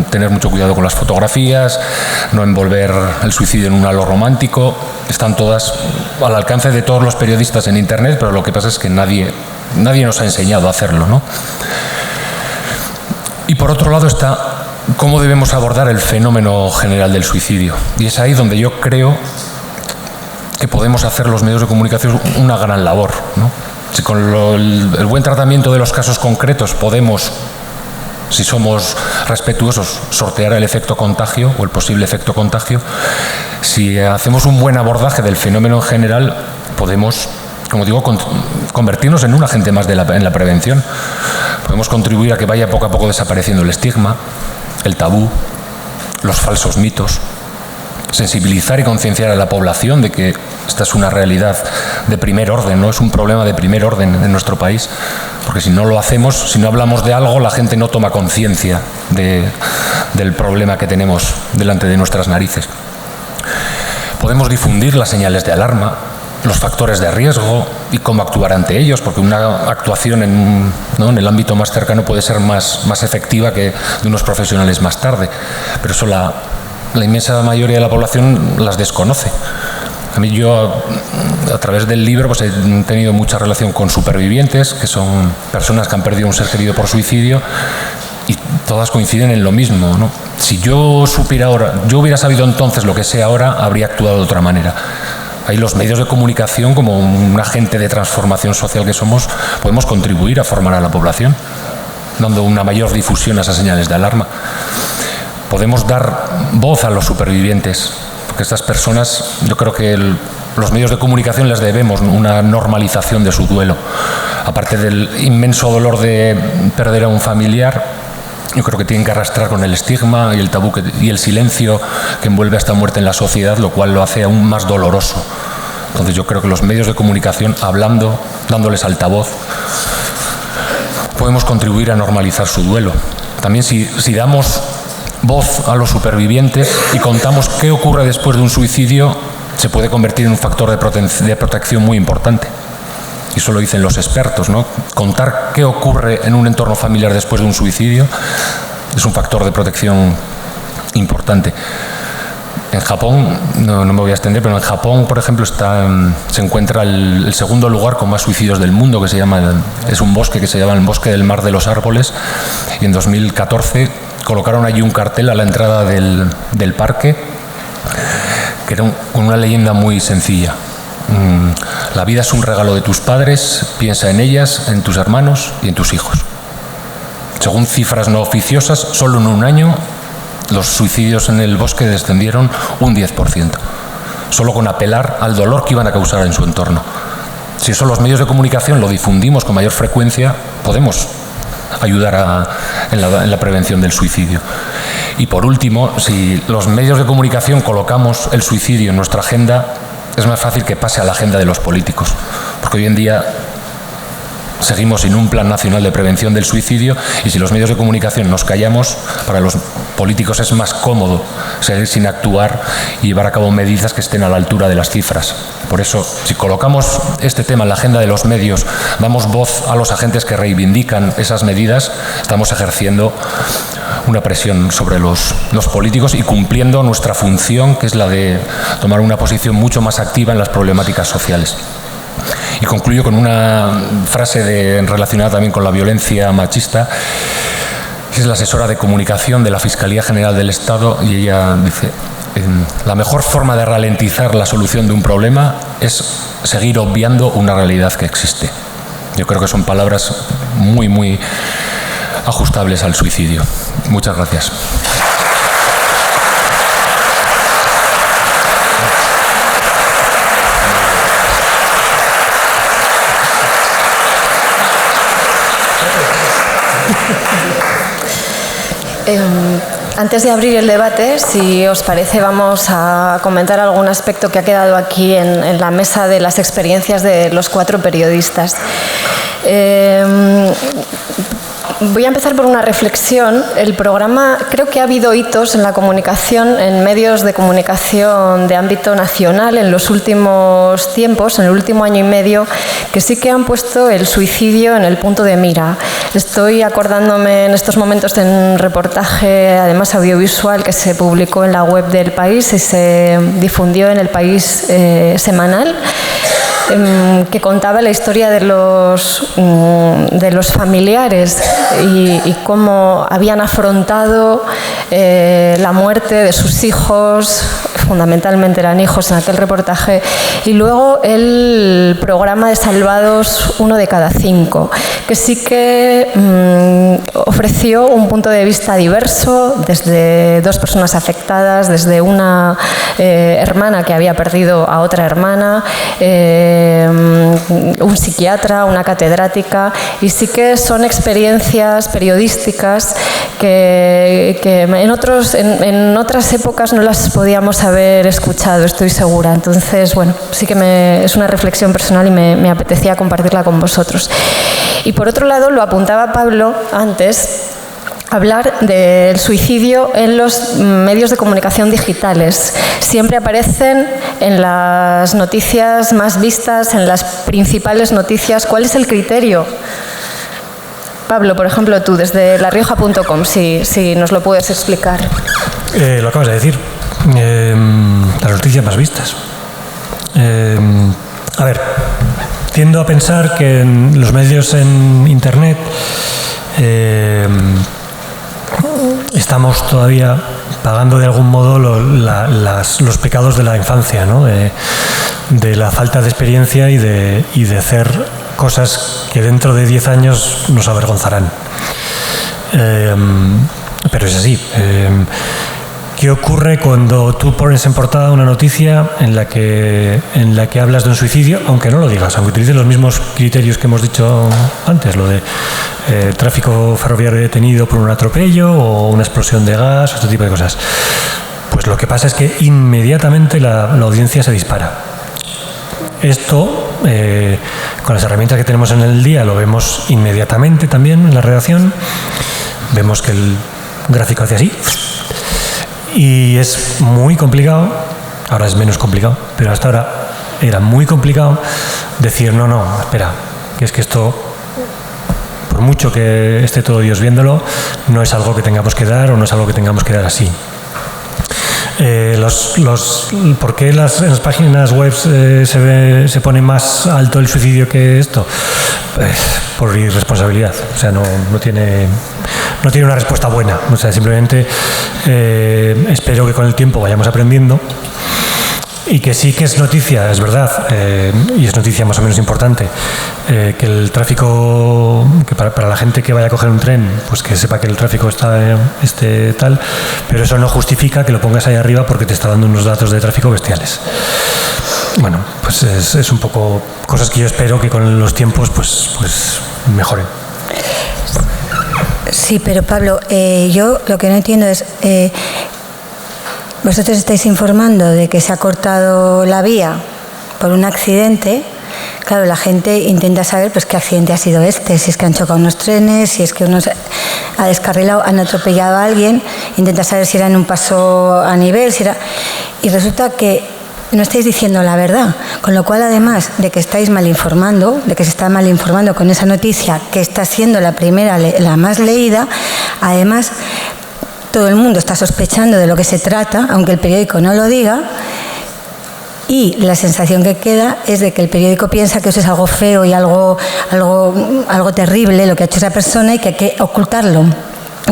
tener mucho cuidado con las fotografías, no envolver el suicidio en un halo romántico. Están todas al alcance de todos los periodistas en Internet, pero lo que pasa es que nadie nos ha enseñado a hacerlo, ¿no? Y por otro lado está cómo debemos abordar el fenómeno general del suicidio. Y es ahí donde yo creo que podemos hacer los medios de comunicación una gran labor, ¿no? Si con el buen tratamiento de los casos concretos podemos, si somos respetuosos, sortear el efecto contagio o el posible efecto contagio, si hacemos un buen abordaje del fenómeno en general, podemos, como digo, convertirnos en un agente más en la prevención. Podemos contribuir a que vaya poco a poco desapareciendo el estigma, el tabú, los falsos mitos. sensibilizar y concienciar a la población de que esta es una realidad de primer orden, no es un problema de primer orden en nuestro país, porque si no lo hacemos, si no hablamos de algo, la gente no toma conciencia del problema que tenemos delante de nuestras narices. Podemos difundir las señales de alarma, los factores de riesgo y cómo actuar ante ellos, porque una actuación en el ámbito más cercano puede ser más efectiva que de unos profesionales más tarde, pero eso la inmensa mayoría de la población las desconoce. A mí yo, a través del libro, pues he tenido mucha relación con supervivientes, que son personas que han perdido un ser querido por suicidio, y todas coinciden en lo mismo, ¿no? Si yo supiera ahora, yo hubiera sabido entonces lo que sé ahora, habría actuado de otra manera. Ahí los medios de comunicación, como un agente de transformación social que somos, podemos contribuir a formar a la población, dando una mayor difusión a esas señales de alarma. Podemos dar voz a los supervivientes, porque estas personas, yo creo que los medios de comunicación les debemos una normalización de su duelo. Aparte del inmenso dolor de perder a un familiar, yo creo que tienen que arrastrar con el estigma y el tabú y el silencio que envuelve a esta muerte en la sociedad, lo cual lo hace aún más doloroso. Entonces yo creo que los medios de comunicación, hablando, dándoles altavoz, podemos contribuir a normalizar su duelo. También si damos voz a los supervivientes y contamos qué ocurre después de un suicidio, se puede convertir en un factor de protección muy importante. Y eso lo dicen los expertos, ¿no? Contar qué ocurre en un entorno familiar después de un suicidio es un factor de protección importante. En Japón, no me voy a extender, pero en Japón, por ejemplo, se encuentra el segundo lugar con más suicidios del mundo, que es un bosque que se llama el Bosque del Mar de los Árboles, y en 2014 colocaron allí un cartel a la entrada del parque, que era con una leyenda muy sencilla. La vida es un regalo de tus padres, piensa en ellas, en tus hermanos y en tus hijos. Según cifras no oficiosas, solo en un año los suicidios en el bosque descendieron un 10%, solo con apelar al dolor que iban a causar en su entorno. Si eso los medios de comunicación lo difundimos con mayor frecuencia, podemos ayudar en la prevención del suicidio. Y por último, si los medios de comunicación colocamos el suicidio en nuestra agenda, es más fácil que pase a la agenda de los políticos, porque hoy en día seguimos sin un plan nacional de prevención del suicidio, y si los medios de comunicación nos callamos, para los políticos es más cómodo seguir sin actuar y llevar a cabo medidas que estén a la altura de las cifras. Por eso, si colocamos este tema en la agenda de los medios, damos voz a los agentes que reivindican esas medidas, estamos ejerciendo una presión sobre los políticos y cumpliendo nuestra función, que es la de tomar una posición mucho más activa en las problemáticas sociales. Y concluyo con una frase relacionada también con la violencia machista, que es la asesora de comunicación de la Fiscalía General del Estado, y ella dice: la mejor forma de ralentizar la solución de un problema es seguir obviando una realidad que existe. Yo creo que son palabras muy, muy ajustables al suicidio. Muchas gracias. Antes de abrir el debate, si os parece, vamos a comentar algún aspecto que ha quedado aquí en la mesa de las experiencias de los 4 periodistas. Voy a empezar por una reflexión. El programa, creo que ha habido hitos en la comunicación, en medios de comunicación de ámbito nacional en los últimos tiempos, en el último año y medio, que sí que han puesto el suicidio en el punto de mira. Estoy acordándome en estos momentos de un reportaje, además audiovisual, que se publicó en la web del País y se difundió en el País semanal, que contaba la historia de los familiares y cómo habían afrontado la muerte de sus hijos, fundamentalmente eran hijos en aquel reportaje, y luego el programa de Salvados 1 de cada 5, que sí que ofreció un punto de vista diverso desde 2 personas afectadas, desde una hermana que había perdido a otra hermana, un psiquiatra, una catedrática, y sí que son experiencias periodísticas que en otras épocas no las podíamos haber haber escuchado, estoy segura. Entonces, bueno, sí que es una reflexión personal y me apetecía compartirla con vosotros. Y por otro lado, lo apuntaba Pablo antes, hablar del suicidio en los medios de comunicación digitales. Siempre aparecen en las noticias más vistas, en las principales noticias. ¿Cuál es el criterio? Pablo, por ejemplo, tú, desde larioja.com, si nos lo puedes explicar. Lo acabas de decir. Las noticias más vistas. A ver, tiendo a pensar que en los medios en Internet estamos todavía pagando de algún modo los pecados de la infancia, ¿no? De la falta de experiencia y de hacer cosas que dentro de 10 años nos avergonzarán. Pero es así. ¿Qué ocurre cuando tú pones en portada una noticia en la que hablas de un suicidio, aunque no lo digas, aunque utilices los mismos criterios que hemos dicho antes, lo de tráfico ferroviario detenido por un atropello o una explosión de gas, este tipo de cosas? Pues lo que pasa es que inmediatamente la audiencia se dispara. Esto, con las herramientas que tenemos en el día, lo vemos inmediatamente también en la redacción. Vemos que el gráfico hace así. Y es muy complicado, ahora es menos complicado, pero hasta ahora era muy complicado decir, no, espera, que es que esto, por mucho que esté todo Dios viéndolo, no es algo que tengamos que dar o no es algo que tengamos que dar así. ¿Por qué en las páginas web se pone más alto el suicidio que esto? Por irresponsabilidad. O sea, no tiene una respuesta buena. O sea, simplemente espero que con el tiempo vayamos aprendiendo y que sí que es noticia, es verdad, y es noticia más o menos importante, que el tráfico, que para la gente que vaya a coger un tren, pues que sepa que el tráfico esté tal, pero eso no justifica que lo pongas ahí arriba porque te está dando unos datos de tráfico bestiales. Bueno, pues es un poco cosas que yo espero que con los tiempos pues mejoren. Sí, pero Pablo, yo lo que no entiendo es, vosotros estáis informando de que se ha cortado la vía por un accidente. Claro, la gente intenta saber pues qué accidente ha sido este, si es que han chocado unos trenes, si es que uno ha descarrilado, han atropellado a alguien, intenta saber si era en un paso a nivel, y resulta que no estáis diciendo la verdad, con lo cual, además de que estáis mal informando, de que se está mal informando con esa noticia que está siendo la primera, la más leída, además todo el mundo está sospechando de lo que se trata, aunque el periódico no lo diga, y la sensación que queda es de que el periódico piensa que eso es algo feo y algo terrible lo que ha hecho esa persona y que hay que ocultarlo,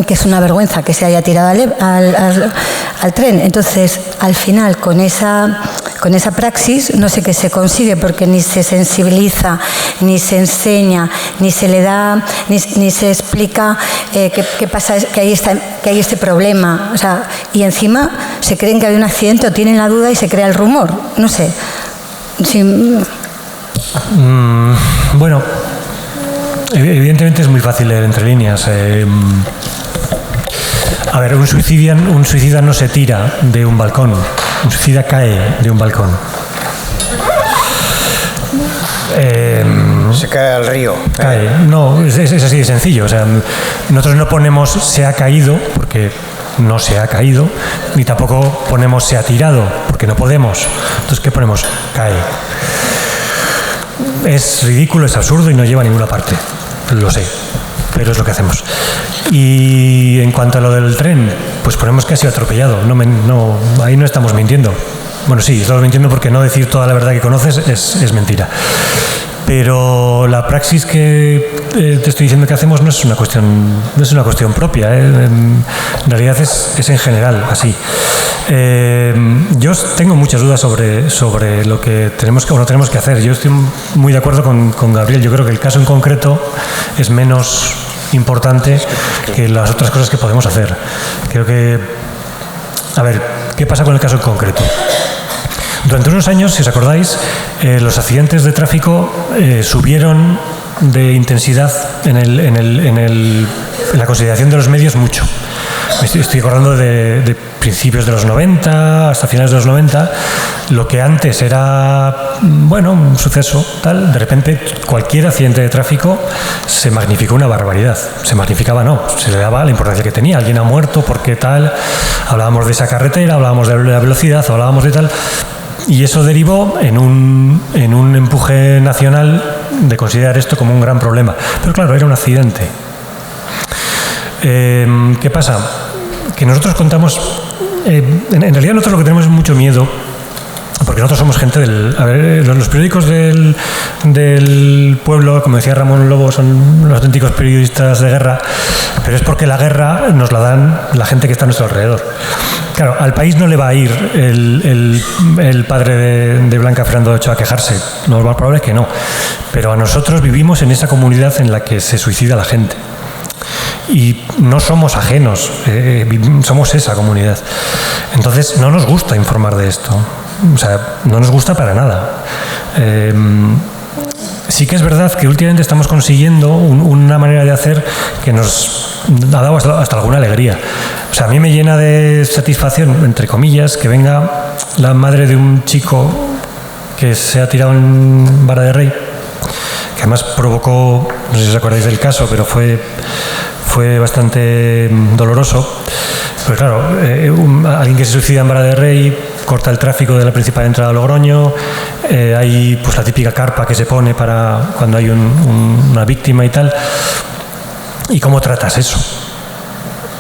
que es una vergüenza que se haya tirado al tren. Entonces, al final, con esa praxis, no sé qué se consigue, porque ni se sensibiliza, ni se enseña, ni se le da, ni se explica qué pasa, que hay este problema. O sea, y encima se creen que hay un accidente o tienen la duda y se crea el rumor. No sé. Sí. Bueno, evidentemente es muy fácil leer entre líneas. A ver, un suicida no se tira de un balcón, un suicida cae de un balcón. Se cae al río. Cae. No, es así de sencillo. O sea, nosotros no ponemos se ha caído, porque no se ha caído, ni tampoco ponemos se ha tirado, porque no podemos. Entonces, ¿qué ponemos? Cae. Es ridículo, es absurdo y no lleva a ninguna parte. Lo sé, pero es lo que hacemos. Y en cuanto a lo del tren, pues ponemos que ha sido atropellado. Ahí no estamos mintiendo. Bueno, sí, estamos mintiendo porque no decir toda la verdad que conoces es mentira. Pero la praxis que te estoy diciendo que hacemos no es una cuestión propia. En realidad es en general así. Yo tengo muchas dudas sobre lo que tenemos que o no tenemos que hacer. Yo estoy muy de acuerdo con Gabriel. Yo creo que el caso en concreto es menos importante que las otras cosas que podemos hacer. Creo que... A ver, ¿qué pasa con el caso en concreto? Durante unos años, si os acordáis, los accidentes de tráfico subieron de intensidad en la consideración de los medios mucho. Estoy acordando de principios de los 90 hasta finales de los 90, lo que antes era, bueno, un suceso tal, de repente cualquier accidente de tráfico se magnificó una barbaridad. Se magnificaba, no, se le daba la importancia que tenía. Alguien ha muerto porque tal, hablábamos de esa carretera, hablábamos de la velocidad, hablábamos de tal, y eso derivó en un empuje nacional de considerar esto como un gran problema. Pero claro, era un accidente. ¿Qué pasa? Que nosotros contamos... en realidad nosotros lo que tenemos es mucho miedo, porque nosotros somos gente del... A ver, los periódicos del pueblo, como decía Ramón Lobo, son los auténticos periodistas de guerra, pero es porque la guerra nos la dan la gente que está a nuestro alrededor. Claro, al país no le va a ir el padre de Blanca Ferrando de Ochoa a quejarse, lo más probable es que no, pero a nosotros vivimos en esa comunidad en la que se suicida la gente. Y no somos ajenos, somos esa comunidad. Entonces no nos gusta informar de esto, o sea, no nos gusta para nada. Sí que es verdad que últimamente estamos consiguiendo una manera de hacer que nos ha dado hasta alguna alegría. O sea, a mí me llena de satisfacción, entre comillas, que venga la madre de un chico que se ha tirado en Vara de Rey, que además provocó, no sé si os acordáis del caso, pero fue bastante doloroso. Pues claro, alguien que se suicida en Vara de Rey corta el tráfico de la principal entrada a Logroño, hay pues la típica carpa que se pone para cuando hay una víctima y tal. ¿Y cómo tratas eso?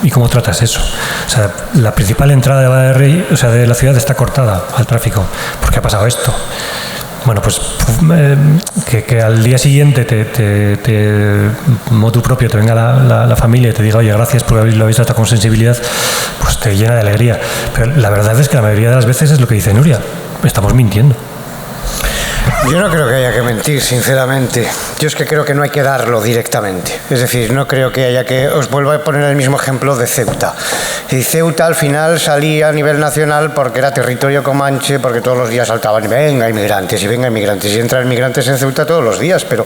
O sea, la principal entrada de Vara de Rey, o sea, de la ciudad está cortada al tráfico porque ha pasado esto. Bueno, pues que al día siguiente motu propio te venga la familia y te diga, oye, gracias por lo habéis tratado con sensibilidad, pues te llena de alegría. Pero la verdad es que la mayoría de las veces es lo que dice Nuria, estamos mintiendo. Yo no creo que haya que mentir, sinceramente. Yo es que creo que no hay que darlo directamente. Es decir, no creo que haya que... Os vuelvo a poner el mismo ejemplo de Ceuta. Y Ceuta al final salía a nivel nacional porque era territorio comanche, porque todos los días saltaban, venga inmigrantes, y entran inmigrantes en Ceuta todos los días. Pero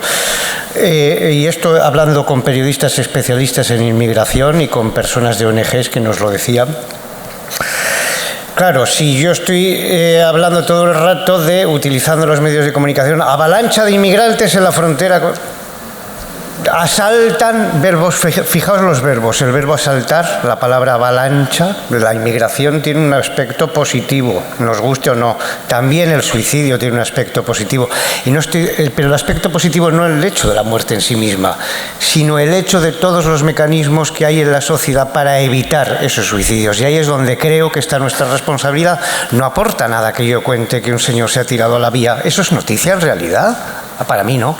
y esto hablando con periodistas especialistas en inmigración y con personas de ONGs que nos lo decían. Claro, si yo estoy hablando todo el rato de, utilizando los medios de comunicación, avalancha de inmigrantes en la frontera, asaltan, verbos, fijaos los verbos, el verbo asaltar, la palabra avalancha, la inmigración tiene un aspecto positivo, nos guste o no, también el suicidio tiene un aspecto positivo, pero el aspecto positivo no es el hecho de la muerte en sí misma, sino el hecho de todos los mecanismos que hay en la sociedad para evitar esos suicidios, y ahí es donde creo que está nuestra responsabilidad. No aporta nada que yo cuente que un señor se ha tirado a la vía, ¿eso es noticia en realidad? Para mí no.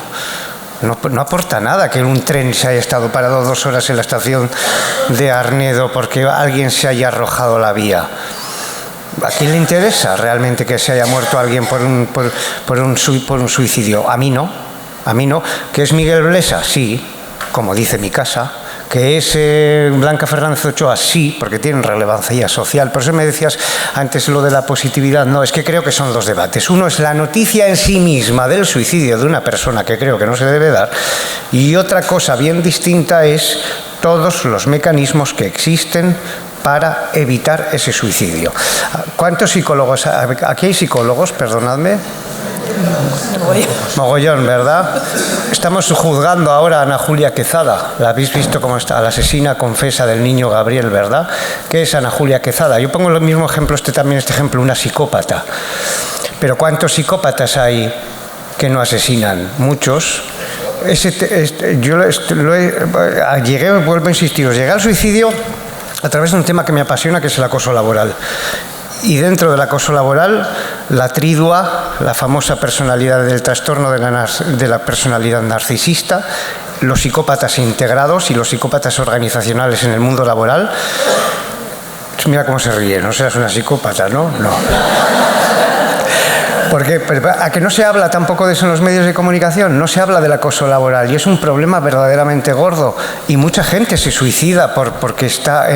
No aporta nada que un tren se haya estado parado 2 horas en la estación de Arnedo porque alguien se haya arrojado a la vía. ¿A quién le interesa realmente que se haya muerto alguien por un suicidio? A mí no. ¿Que es Miguel Blesa? Sí, como dice mi casa. ¿Que es Blanca Fernández Ochoa? Sí, porque tienen relevancia social. Por eso me decías antes lo de la positividad. No, es que creo que son 2 debates. Uno es la noticia en sí misma del suicidio de una persona, que creo que no se debe dar, y otra cosa bien distinta es todos los mecanismos que existen para evitar ese suicidio. ¿Cuántos psicólogos? Aquí hay psicólogos, perdonadme. Mogollón, ¿verdad? Estamos juzgando ahora a Ana Julia Quezada. ¿La habéis visto cómo está? La asesina confesa del niño Gabriel, ¿verdad? ¿Qué es Ana Julia Quezada? Yo pongo el mismo ejemplo, este ejemplo, una psicópata. Pero ¿cuántos psicópatas hay que no asesinan? Muchos. Vuelvo a insistiros, llegué al suicidio a través de un tema que me apasiona, que es el acoso laboral. Y dentro del acoso laboral, la tridua, la famosa personalidad del trastorno de la personalidad narcisista, los psicópatas integrados y los psicópatas organizacionales en el mundo laboral. Mira cómo se ríe, no seas una psicópata, ¿no? No. Porque a que no se habla tampoco de eso en los medios de comunicación, no se habla del acoso laboral y es un problema verdaderamente gordo y mucha gente se suicida porque está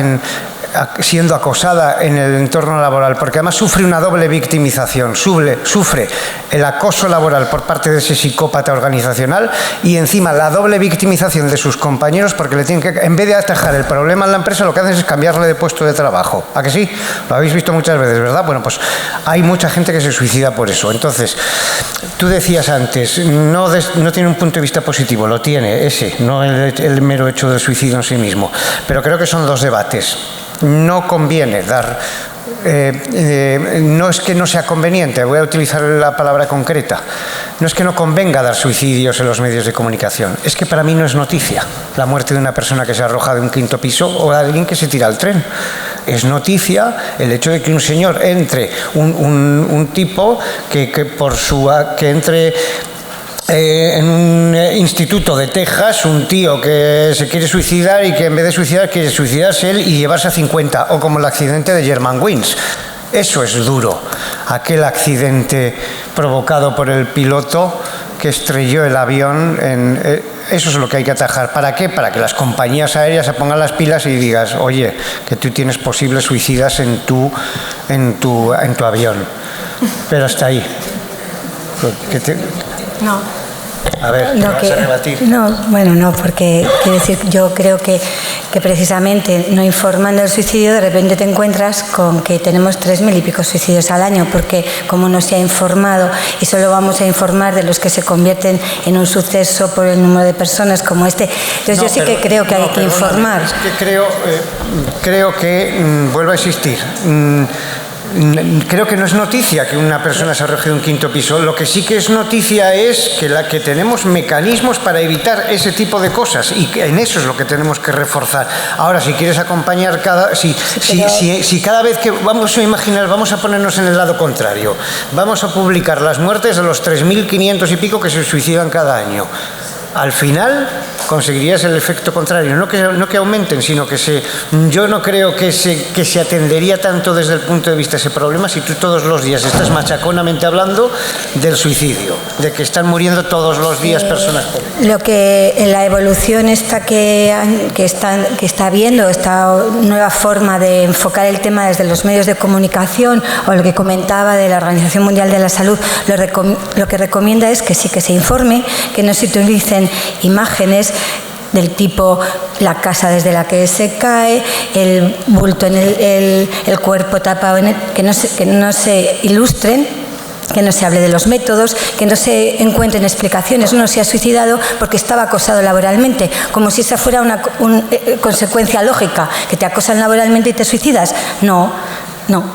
siendo acosada en el entorno laboral, porque además sufre una doble victimización, sufre el acoso laboral por parte de ese psicópata organizacional y encima la doble victimización de sus compañeros, porque le tienen que, en vez de atajar el problema en la empresa, lo que hacen es cambiarle de puesto de trabajo. ¿A que sí? Lo habéis visto muchas veces, ¿verdad? Bueno, pues hay mucha gente que se suicida por eso. Entonces, tú decías antes, no tiene un punto de vista positivo, lo tiene ese, no el mero hecho del suicidio en sí mismo, pero creo que son dos debates. No conviene dar, no es que no sea conveniente, voy a utilizar la palabra concreta, no es que no convenga dar suicidios en los medios de comunicación, es que para mí no es noticia la muerte de una persona que se arroja de un 5º piso o de alguien que se tira al tren. Es noticia el hecho de que un señor entre, un tipo que entre en un instituto de Texas, un tío que se quiere suicidar y que en vez de suicidar quiere suicidarse él y llevarse a 50, o como el accidente de Germanwings. Eso es duro, aquel accidente provocado por el piloto que estrelló el avión. Eso es lo que hay que atajar. ¿Para qué? Para que las compañías aéreas se pongan las pilas y digas, oye, que tú tienes posibles suicidas en tu avión. Pero hasta ahí. No. A ver, no, vas a rebatir. No, bueno, no, porque quiero decir, yo creo que precisamente no informando del suicidio, de repente te encuentras con que tenemos 3.000 y pico suicidios al año, porque como no se ha informado y solo vamos a informar de los que se convierten en un suceso por el número de personas como este. Entonces yo sí que creo que hay que informar. Es que creo que, vuelvo a insistir, creo que no es noticia que una persona se arroje de un 5º piso. Lo que sí que es noticia es que tenemos mecanismos para evitar ese tipo de cosas, y en eso es lo que tenemos que reforzar. Ahora, si quieres acompañar si cada vez que vamos a ponernos en el lado contrario, vamos a publicar las muertes de los 3.500 y pico que se suicidan cada año, al final conseguirías el efecto contrario, no que aumenten, sino que yo no creo que se atendería tanto desde el punto de vista de ese problema si tú todos los días estás machaconamente hablando del suicidio, de que están muriendo todos los días personas por él. Lo que en la evolución esta que está habiendo, esta nueva forma de enfocar el tema desde los medios de comunicación, o lo que comentaba de la Organización Mundial de la Salud, lo que recomienda es que sí que se informe, que no se utilicen imágenes del tipo la casa desde la que se cae, el bulto en el cuerpo tapado, que no se ilustren, que no se hable de los métodos, que no se encuentren explicaciones. Uno se ha suicidado porque estaba acosado laboralmente, como si esa fuera una consecuencia lógica, que te acosan laboralmente y te suicidas. No,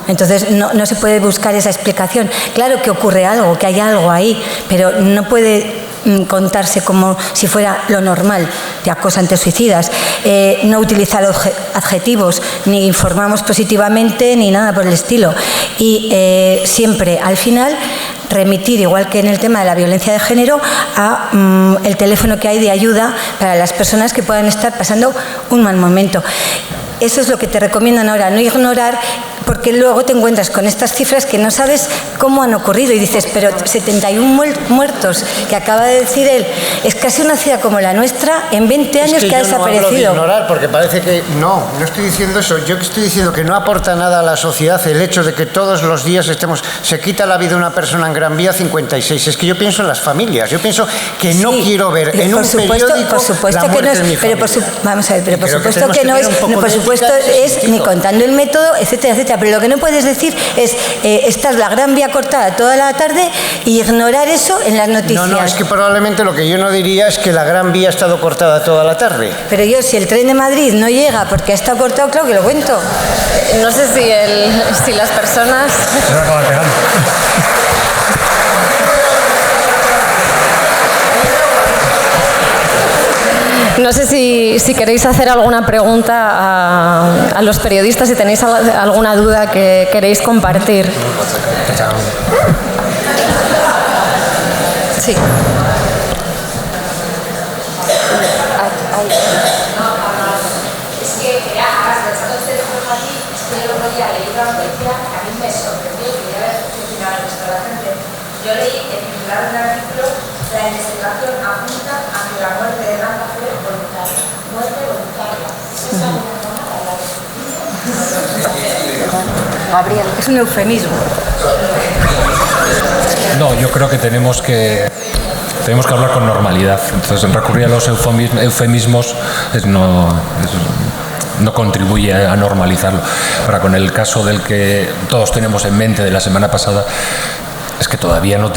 entonces no se puede buscar esa explicación. Claro que ocurre algo, que hay algo ahí, pero no puede contarse como si fuera lo normal. Te acosan, te suicidas. No utilizar adjetivos, ni informamos positivamente, ni nada por el estilo. Y siempre, al final, remitir, igual que en el tema de la violencia de género, a el teléfono que hay de ayuda para las personas que puedan estar pasando un mal momento. Eso es lo que te recomiendan ahora, no ignorar, porque luego te encuentras con estas cifras que no sabes cómo han ocurrido y dices, pero 71 muertos que acaba de decir él, es casi una ciudad como la nuestra en 20 años que ha desaparecido. No hablo de ignorar, porque parece que no estoy diciendo eso. Yo estoy diciendo que no aporta nada a la sociedad el hecho de que todos los días se quita la vida de una persona en Gran Vía 56. Es que yo pienso en las familias, yo pienso que no quiero ver en un periódico la muerte de mi familia. Vamos a ver, pero por supuesto que no es, por supuesto es ni contando el método, etcétera, etcétera. Pero lo que no puedes decir es estar la Gran Vía cortada toda la tarde y ignorar eso en las noticias. No, es que probablemente lo que yo no diría es que la Gran Vía ha estado cortada toda la tarde. Pero yo, si el tren de Madrid no llega porque ha estado cortado, claro que lo cuento. No sé si las personas... Se va a acabar pegando. No sé si queréis hacer alguna pregunta a los periodistas, si tenéis alguna duda que queréis compartir. Sí. Yo leí el titular de un artículo, la investigación apunta a que la muerte de Rafa fue voluntaria. Muerte voluntaria. Eso es una Gabriel, es un eufemismo. No, yo creo que tenemos que hablar con normalidad. Entonces, recurrir a los eufemismos no contribuye a normalizarlo. Ahora, con el caso del que todos tenemos en mente de la semana pasada, es que todavía no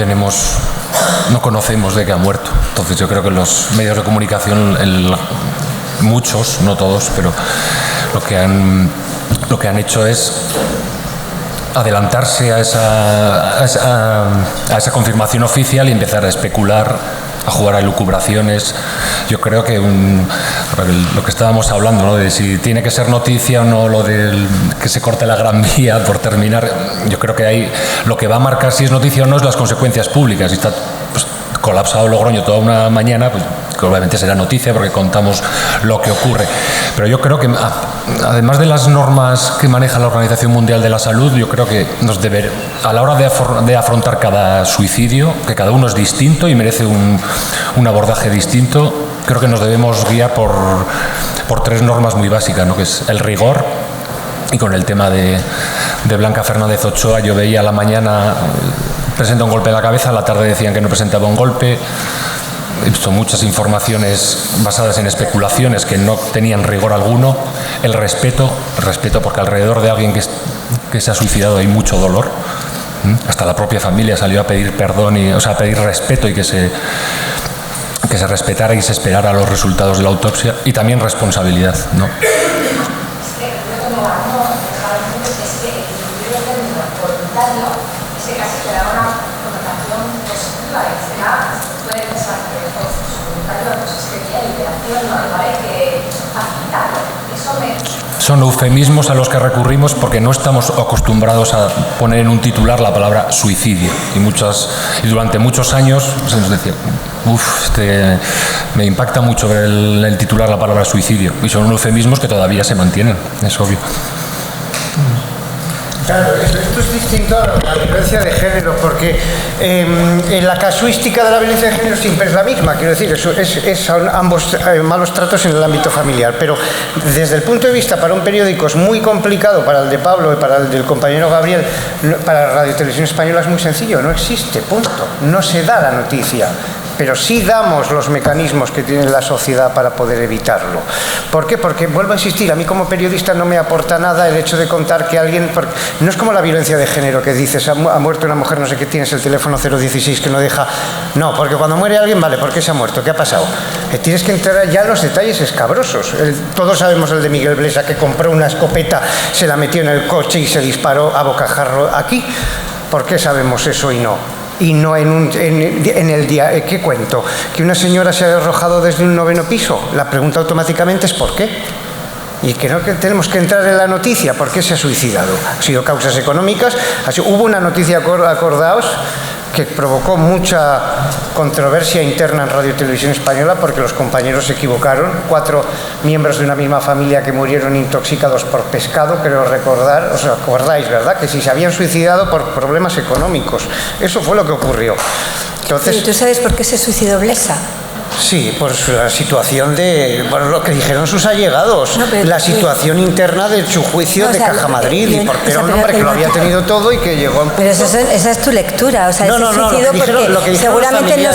conocemos de qué ha muerto. Entonces, yo creo que los medios de comunicación, muchos, no todos, pero lo que han hecho es adelantarse a esa confirmación oficial y empezar a especular, a jugar a elucubraciones. Yo creo que lo que estábamos hablando, ¿no?, de si tiene que ser noticia o no lo de que se corte la Gran Vía, por terminar, yo creo que ahí lo que va a marcar si es noticia o no es las consecuencias públicas. Si está colapsado Logroño toda una mañana, pues que obviamente será noticia porque contamos lo que ocurre. Pero yo creo que, además de las normas que maneja la Organización Mundial de la Salud, yo creo que a la hora de afrontar cada suicidio, que cada uno es distinto y merece un abordaje distinto, creo que nos debemos guiar por tres normas muy básicas, ¿no?, que es el rigor. Y con el tema de Blanca Fernández Ochoa, yo veía a la mañana presenta un golpe en la cabeza, a la tarde decían que no presentaba un golpe. He visto muchas informaciones basadas en especulaciones que no tenían rigor alguno. El respeto, porque alrededor de alguien que se ha suicidado hay mucho dolor. Hasta la propia familia salió a pedir perdón, a pedir respeto y que se respetara y se esperara los resultados de la autopsia. Y también responsabilidad, ¿no? Son eufemismos a los que recurrimos porque no estamos acostumbrados a poner en un titular la palabra suicidio. Y durante muchos años se nos decía, me impacta mucho ver el titular la palabra suicidio. Y son eufemismos que todavía se mantienen, es obvio. Claro, esto es distinto a la violencia de género, porque en la casuística de la violencia de género siempre es la misma, quiero decir, son ambos malos tratos en el ámbito familiar, pero desde el punto de vista para un periódico es muy complicado, para el de Pablo y para el del compañero Gabriel, para la Radio Televisión Española es muy sencillo, no existe, punto, no se da la noticia. Pero sí damos los mecanismos que tiene la sociedad para poder evitarlo. ¿Por qué? Porque, vuelvo a insistir, a mí como periodista no me aporta nada el hecho de contar que alguien... No es como la violencia de género que dices, ha muerto una mujer, no sé qué, tienes el teléfono 016 que no deja... No, porque cuando muere alguien, vale, ¿por qué se ha muerto? ¿Qué ha pasado? Tienes que entrar ya en los detalles escabrosos. Todos sabemos el de Miguel Blesa, que compró una escopeta, se la metió en el coche y se disparó a bocajarro aquí. ¿Por qué sabemos eso y no? Y no en el día, ¿qué cuento? ¿Que una señora se ha arrojado desde un 9º piso? La pregunta automáticamente es ¿por qué? Y que no tenemos que entrar en la noticia, ¿por qué se ha suicidado? ¿Ha sido causas económicas? Hubo una noticia, acordaos, que provocó mucha controversia interna en Radio Televisión Española porque los compañeros se equivocaron. 4 miembros de una misma familia que murieron intoxicados por pescado, creo recordar, os acordáis, ¿verdad? Que si se habían suicidado por problemas económicos. Eso fue lo que ocurrió. Entonces, ¿y tú sabes por qué se suicidó Blesa? Sí, por la situación por lo que dijeron sus allegados, la situación interna de su juicio de Caja Madrid, y porque era un hombre que lo había tenido todo y que llegó a un punto... Pero esa es tu lectura, o sea, ese suicidio porque seguramente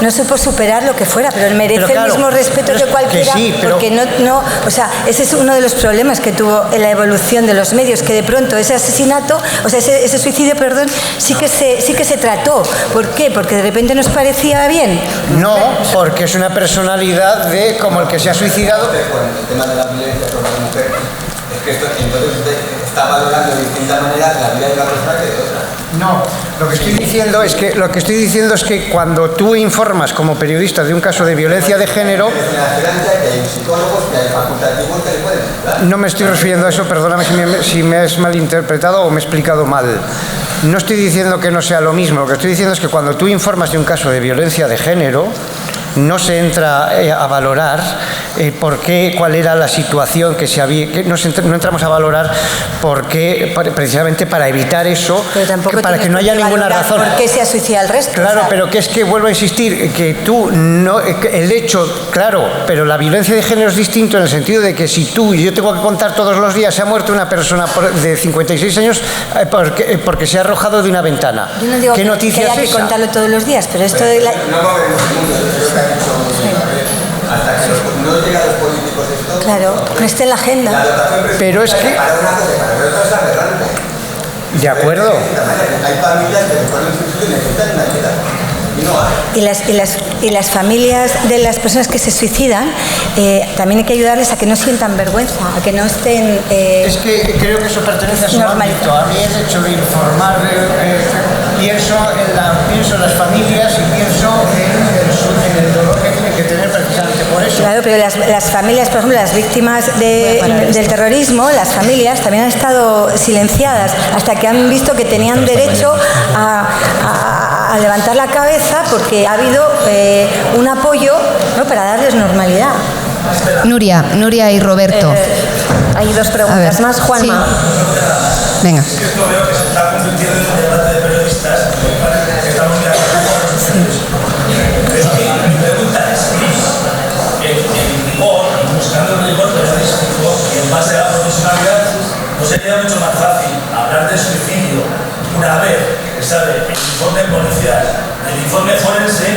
no supo superar lo que fuera, pero él merece el mismo respeto que cualquiera, porque no, o sea, ese es uno de los problemas que tuvo en la evolución de los medios, que de pronto ese asesinato, o sea, ese suicidio, perdón, sí que se trató. ¿Por qué? Porque de repente nos parecía bien. No, porque es una personalidad como el que se ha suicidado. Con el tema de la violencia sobre la mujer, es que esto entonces está valorando de distinta manera la vida de una persona que de otra. No, lo que estoy diciendo es que cuando tú informas como periodista de un caso de violencia de género, no me estoy refiriendo a eso, perdóname si me has malinterpretado o me he explicado mal. No estoy diciendo que no sea lo mismo, lo que estoy diciendo es que cuando tú informas de un caso de violencia de género, no se entra a valorar por qué, cuál era la situación que se había, que no entramos a valorar por qué, precisamente para evitar eso, para que no haya ninguna razón. ¿Por qué se ha suicidado el resto? Claro, pero que es que vuelvo a insistir, que tú no, el hecho, claro, pero la violencia de género es distinto en el sentido de que si tú y yo tengo que contar todos los días se ha muerto una persona de 56 años porque se ha arrojado de una ventana. Yo no digo ¿Qué noticia que haya es que esa? contarlo todos los días, pero esto de la... Hasta que no llega a los políticos esto... Claro, no esté en la agenda. Pero es que... Para una cosa, para otra es aberrante. De acuerdo. Hay familias que después del suicidio necesitan una ayuda. Y no hay. Y las familias de las personas que se suicidan, también hay que ayudarles a que no sientan vergüenza, a que no estén... Es que creo que eso pertenece a su ámbito. A mí el hecho de informar, pienso en las familias y pienso en el dolor que tienen que tener precisamente por eso. Claro, pero las familias, por ejemplo, las víctimas del terrorismo, las familias también han estado silenciadas hasta que han visto que tenían derecho a levantar la cabeza porque ha habido un apoyo, ¿no?, para darles normalidad. Nuria y Roberto. Hay dos preguntas más. Juanma. Sí. Venga. Es que esto veo que se está convirtiendo en un debate de periodistas. Estamos mirando mi pregunta es, el rigor, buscando el rigor periodístico y en base a la profesionalidad, pues sería mucho más fácil hablar de suicidio una vez que sabe el informe policial, el informe forense,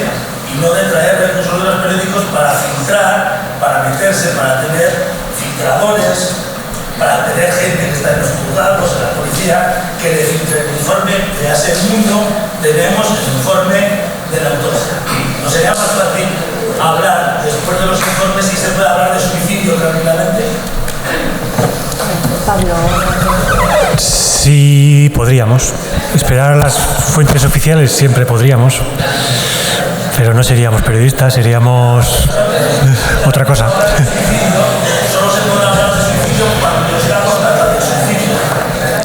y no de traer recursos de los periódicos para filtrar, para meterse, para tener filtradores, para tener gente que está en los juzgados, en la policía, que le filtre el informe de hace mundo, tenemos el informe de la autopsia. ¿No sería más fácil hablar después de los informes si se puede hablar de suicidio tranquilamente? Pablo. Sí, podríamos. Esperar a las fuentes oficiales siempre podríamos. Pero no seríamos periodistas, seríamos otra cosa. Solo se puede hablar de suicidio cuando se da constatada de suicidio.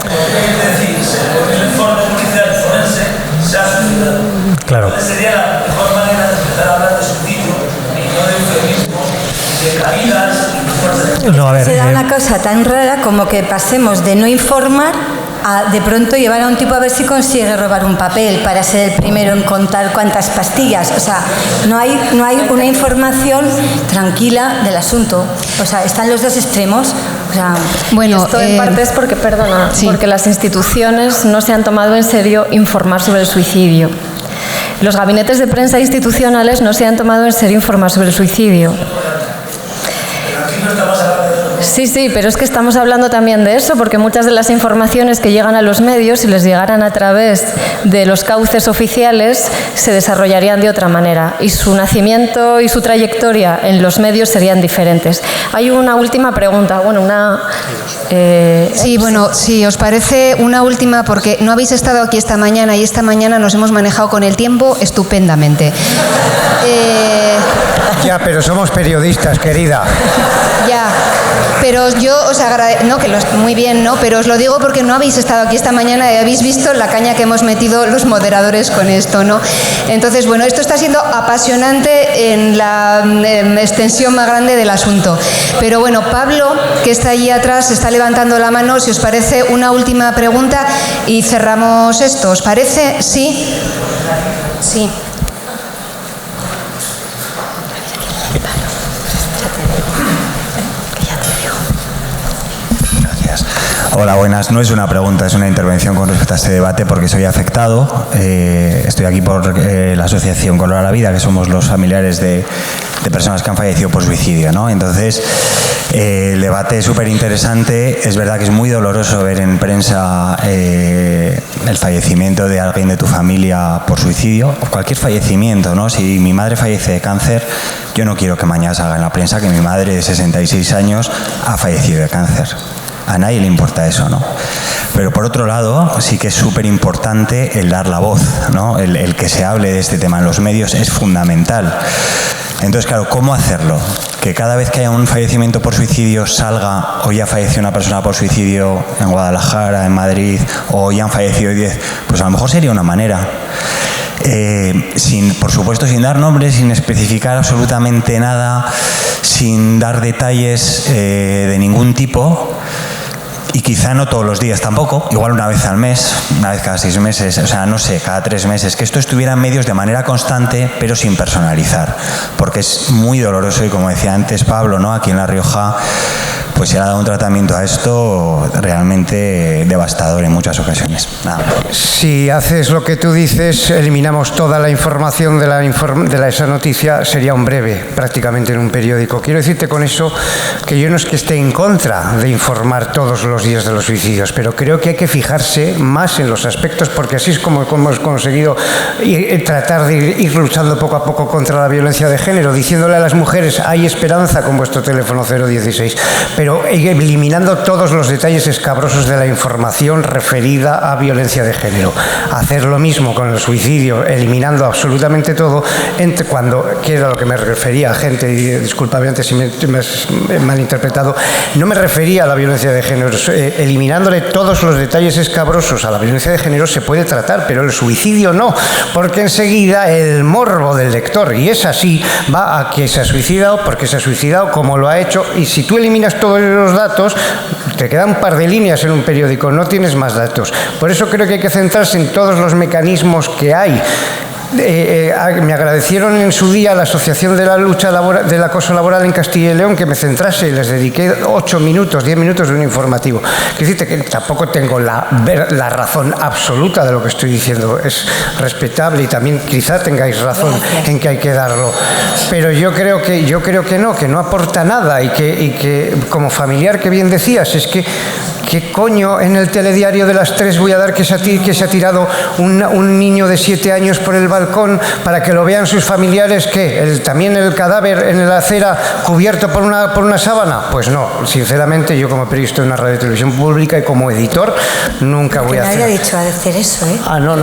Es decir, según el informe policial forense, se ha suicidado. Claro. Entonces sería la mejor manera de empezar a hablar de suicidio y no de eufemismo, de caídas y de fuerzas. No, a ver, Se da una cosa tan rara como que pasemos de no informar a de pronto llevar a un tipo a ver si consigue robar un papel para ser el primero en contar cuántas pastillas. O sea, no hay una información tranquila del asunto. O sea, están los dos extremos. O sea, Bueno, esto en parte es porque, perdona, sí. porque las instituciones no se han tomado en serio informar sobre el suicidio. Los gabinetes de prensa institucionales no se han tomado en serio informar sobre el suicidio. Sí, pero es que estamos hablando también de eso, porque muchas de las informaciones que llegan a los medios, si les llegaran a través de los cauces oficiales, se desarrollarían de otra manera y su nacimiento y su trayectoria en los medios serían diferentes. Hay una última pregunta, Sí, bueno, si os parece una última, porque no habéis estado aquí esta mañana y esta mañana nos hemos manejado con el tiempo estupendamente. Ya, pero somos periodistas, querida. Ya, pero yo os agradezco, no, que muy bien, ¿no? Pero os lo digo porque no habéis estado aquí esta mañana y habéis visto la caña que hemos metido los moderadores con esto, ¿no? Entonces, bueno, esto está siendo apasionante en la extensión más grande del asunto. Pero bueno, Pablo, que está allí atrás, está levantando la mano. Si os parece, una última pregunta y cerramos esto. ¿Os parece? ¿Sí? Sí. Hola, buenas. No es una pregunta, es una intervención con respecto a este debate porque soy afectado. Estoy aquí por la asociación Color a la Vida, que somos los familiares de personas que han fallecido por suicidio, ¿no? Entonces, el debate es súper interesante. Es verdad que es muy doloroso ver en prensa el fallecimiento de alguien de tu familia por suicidio, o cualquier fallecimiento, ¿no? Si mi madre fallece de cáncer, yo no quiero que mañana salga en la prensa que mi madre de 66 años ha fallecido de cáncer. A nadie le importa eso, ¿no? Pero por otro lado, sí que es súper importante el dar la voz, ¿no? El que se hable de este tema en los medios es fundamental. Entonces, claro, ¿cómo hacerlo? Que cada vez que haya un fallecimiento por suicidio salga, hoy ha fallecido una persona por suicidio en Guadalajara, en Madrid, o hoy han fallecido 10, pues a lo mejor sería una manera. por supuesto, sin dar nombres, sin especificar absolutamente nada, sin dar detalles de ningún tipo. Y quizá no todos los días tampoco, igual una vez al mes, una vez cada 6 meses, o sea, no sé, cada 3 meses, que esto estuviera en medios de manera constante, pero sin personalizar, porque es muy doloroso y, como decía antes Pablo, ¿no?, aquí en La Rioja, pues se ha dado un tratamiento a esto realmente devastador en muchas ocasiones. Nada. Si haces lo que tú dices, eliminamos toda la información de esa noticia, sería un breve, prácticamente, en un periódico. Quiero decirte con eso que yo no es que esté en contra de informar todos los días de los suicidios, pero creo que hay que fijarse más en los aspectos, porque así es como hemos conseguido tratar de ir luchando poco a poco contra la violencia de género, diciéndole a las mujeres: hay esperanza con vuestro teléfono 016, pero eliminando todos los detalles escabrosos de la información referida a violencia de género. Hacer lo mismo con el suicidio, eliminando absolutamente todo, que era lo que me refería, gente, y discúlpame antes si me has malinterpretado, no me refería a la violencia de género, eliminándole todos los detalles escabrosos a la violencia de género se puede tratar, pero el suicidio no, porque enseguida el morbo del lector, y es así, va a que se ha suicidado, porque se ha suicidado, como lo ha hecho, y si tú eliminas todos los datos, te quedan un par de líneas en un periódico, no tienes más datos. Por eso creo que hay que centrarse en todos los mecanismos que hay. Me agradecieron en su día la Asociación de la Lucha del Acoso Laboral en Castilla y León que me centrase y les dediqué 10 minutos de un informativo. Quiero decirte que tampoco tengo la razón absoluta de lo que estoy diciendo, es respetable y también quizá tengáis razón en que hay que darlo, pero yo creo que no aporta nada y que como familiar, que bien decías, es que ¿qué coño en el telediario de las 3 voy a dar que se ha tirado un niño de 7 años por el balcón para que lo vean sus familiares? ¿Qué? ¿También el cadáver en la acera cubierto por una sábana? Pues no, sinceramente, yo como periodista de una radio y televisión pública y como editor nunca voy a hacer. Nadie ha dicho a hacer eso, ¿eh? Ah, no.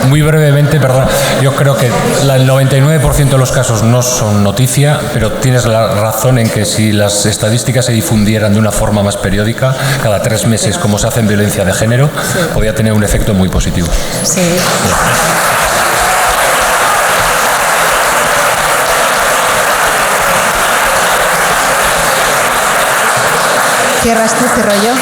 Muy brevemente, perdón, yo creo que el 99% de los casos no son noticia, pero tienes la razón en que si las estadísticas se difundieran de una forma más periódica, cada 3 meses, como se hace en violencia de género, podría tener un efecto muy positivo. Sí. ¿Cierras tú, cierro yo?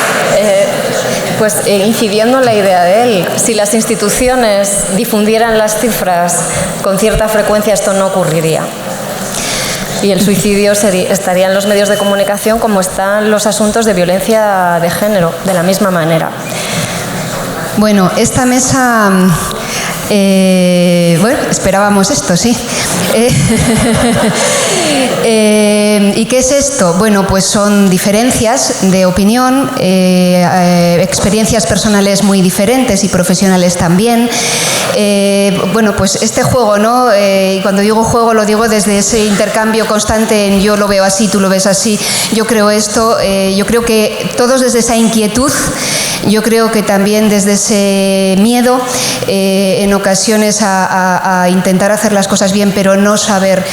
Pues incidiendo en la idea de él, si las instituciones difundieran las cifras con cierta frecuencia, esto no ocurriría. Y el suicidio estaría en los medios de comunicación como están los asuntos de violencia de género, de la misma manera. Bueno, esta mesa... esperábamos esto, sí. ¿Y qué es esto? Bueno, pues son diferencias de opinión, experiencias personales muy diferentes y profesionales también. Bueno, pues este juego, ¿no? Y cuando digo juego lo digo desde ese intercambio constante en yo lo veo así, tú lo ves así, yo creo esto, yo creo que todos desde esa inquietud, yo creo que también desde ese miedo, en ocasiones a intentar hacer las cosas bien, pero no saber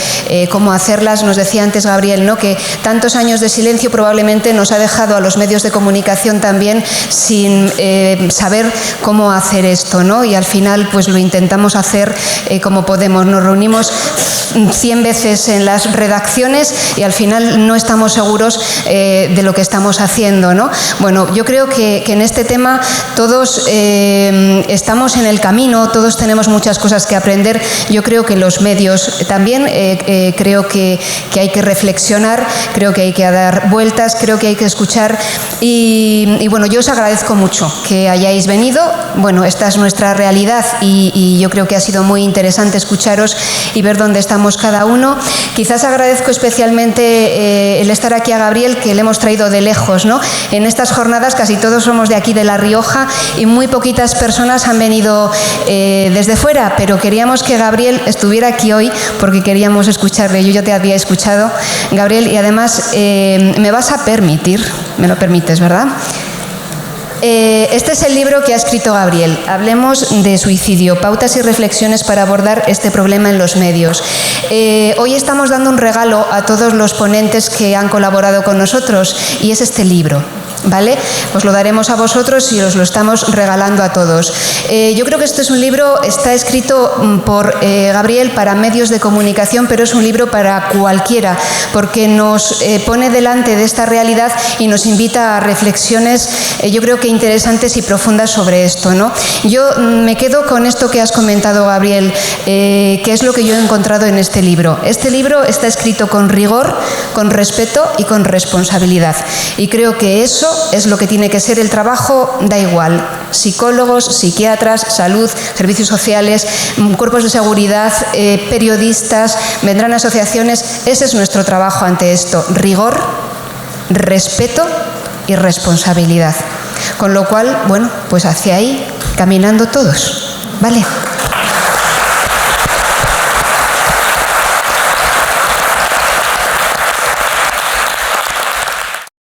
cómo hacerlas. Nos decía antes Gabriel, ¿no?, que tantos años de silencio probablemente nos ha dejado a los medios de comunicación también sin saber cómo hacer esto, ¿no? Y al final pues lo intentamos hacer como podemos. Nos reunimos 100 veces en las redacciones y al final no estamos seguros de lo que estamos haciendo, ¿no? Bueno, yo creo que en este tema todos estamos en el camino, todos tenemos muchas cosas que aprender. Yo creo que los medios también, creo que hay que reflexionar, creo que hay que dar vueltas, creo que hay que escuchar y bueno, yo os agradezco mucho que hayáis venido. Bueno, esta es nuestra realidad y yo creo que ha sido muy interesante escucharos y ver dónde estamos cada uno. Quizás agradezco especialmente el estar aquí a Gabriel, que le hemos traído de lejos, ¿no? En estas jornadas casi todos somos de aquí, de La Rioja, y muy poquitas personas han venido desde fuera, pero queríamos que Gabriel estuviera aquí hoy porque queríamos escucharle. Yo ya te había escuchado, Gabriel, y además me vas a permitir, me lo permites, ¿verdad? Este es el libro que ha escrito Gabriel. Hablemos de suicidio, pautas y reflexiones para abordar este problema en los medios. Hoy estamos dando un regalo a todos los ponentes que han colaborado con nosotros y es este libro. ¿vale? Os lo daremos a vosotros y os lo estamos regalando a todos. Yo creo que este es un libro, está escrito por Gabriel para medios de comunicación, pero es un libro para cualquiera, porque nos pone delante de esta realidad y nos invita a reflexiones, yo creo que interesantes y profundas sobre esto, ¿no? Yo me quedo con esto que has comentado, Gabriel, que es lo que yo he encontrado en este libro. Este libro está escrito con rigor, con respeto y con responsabilidad. Y creo que eso es lo que tiene que ser el trabajo, da igual. Psicólogos, psiquiatras, salud, servicios sociales, cuerpos de seguridad, periodistas, vendrán asociaciones. Ese es nuestro trabajo ante esto. Rigor, respeto y responsabilidad. Con lo cual, bueno, pues hacia ahí, caminando todos. ¿Vale?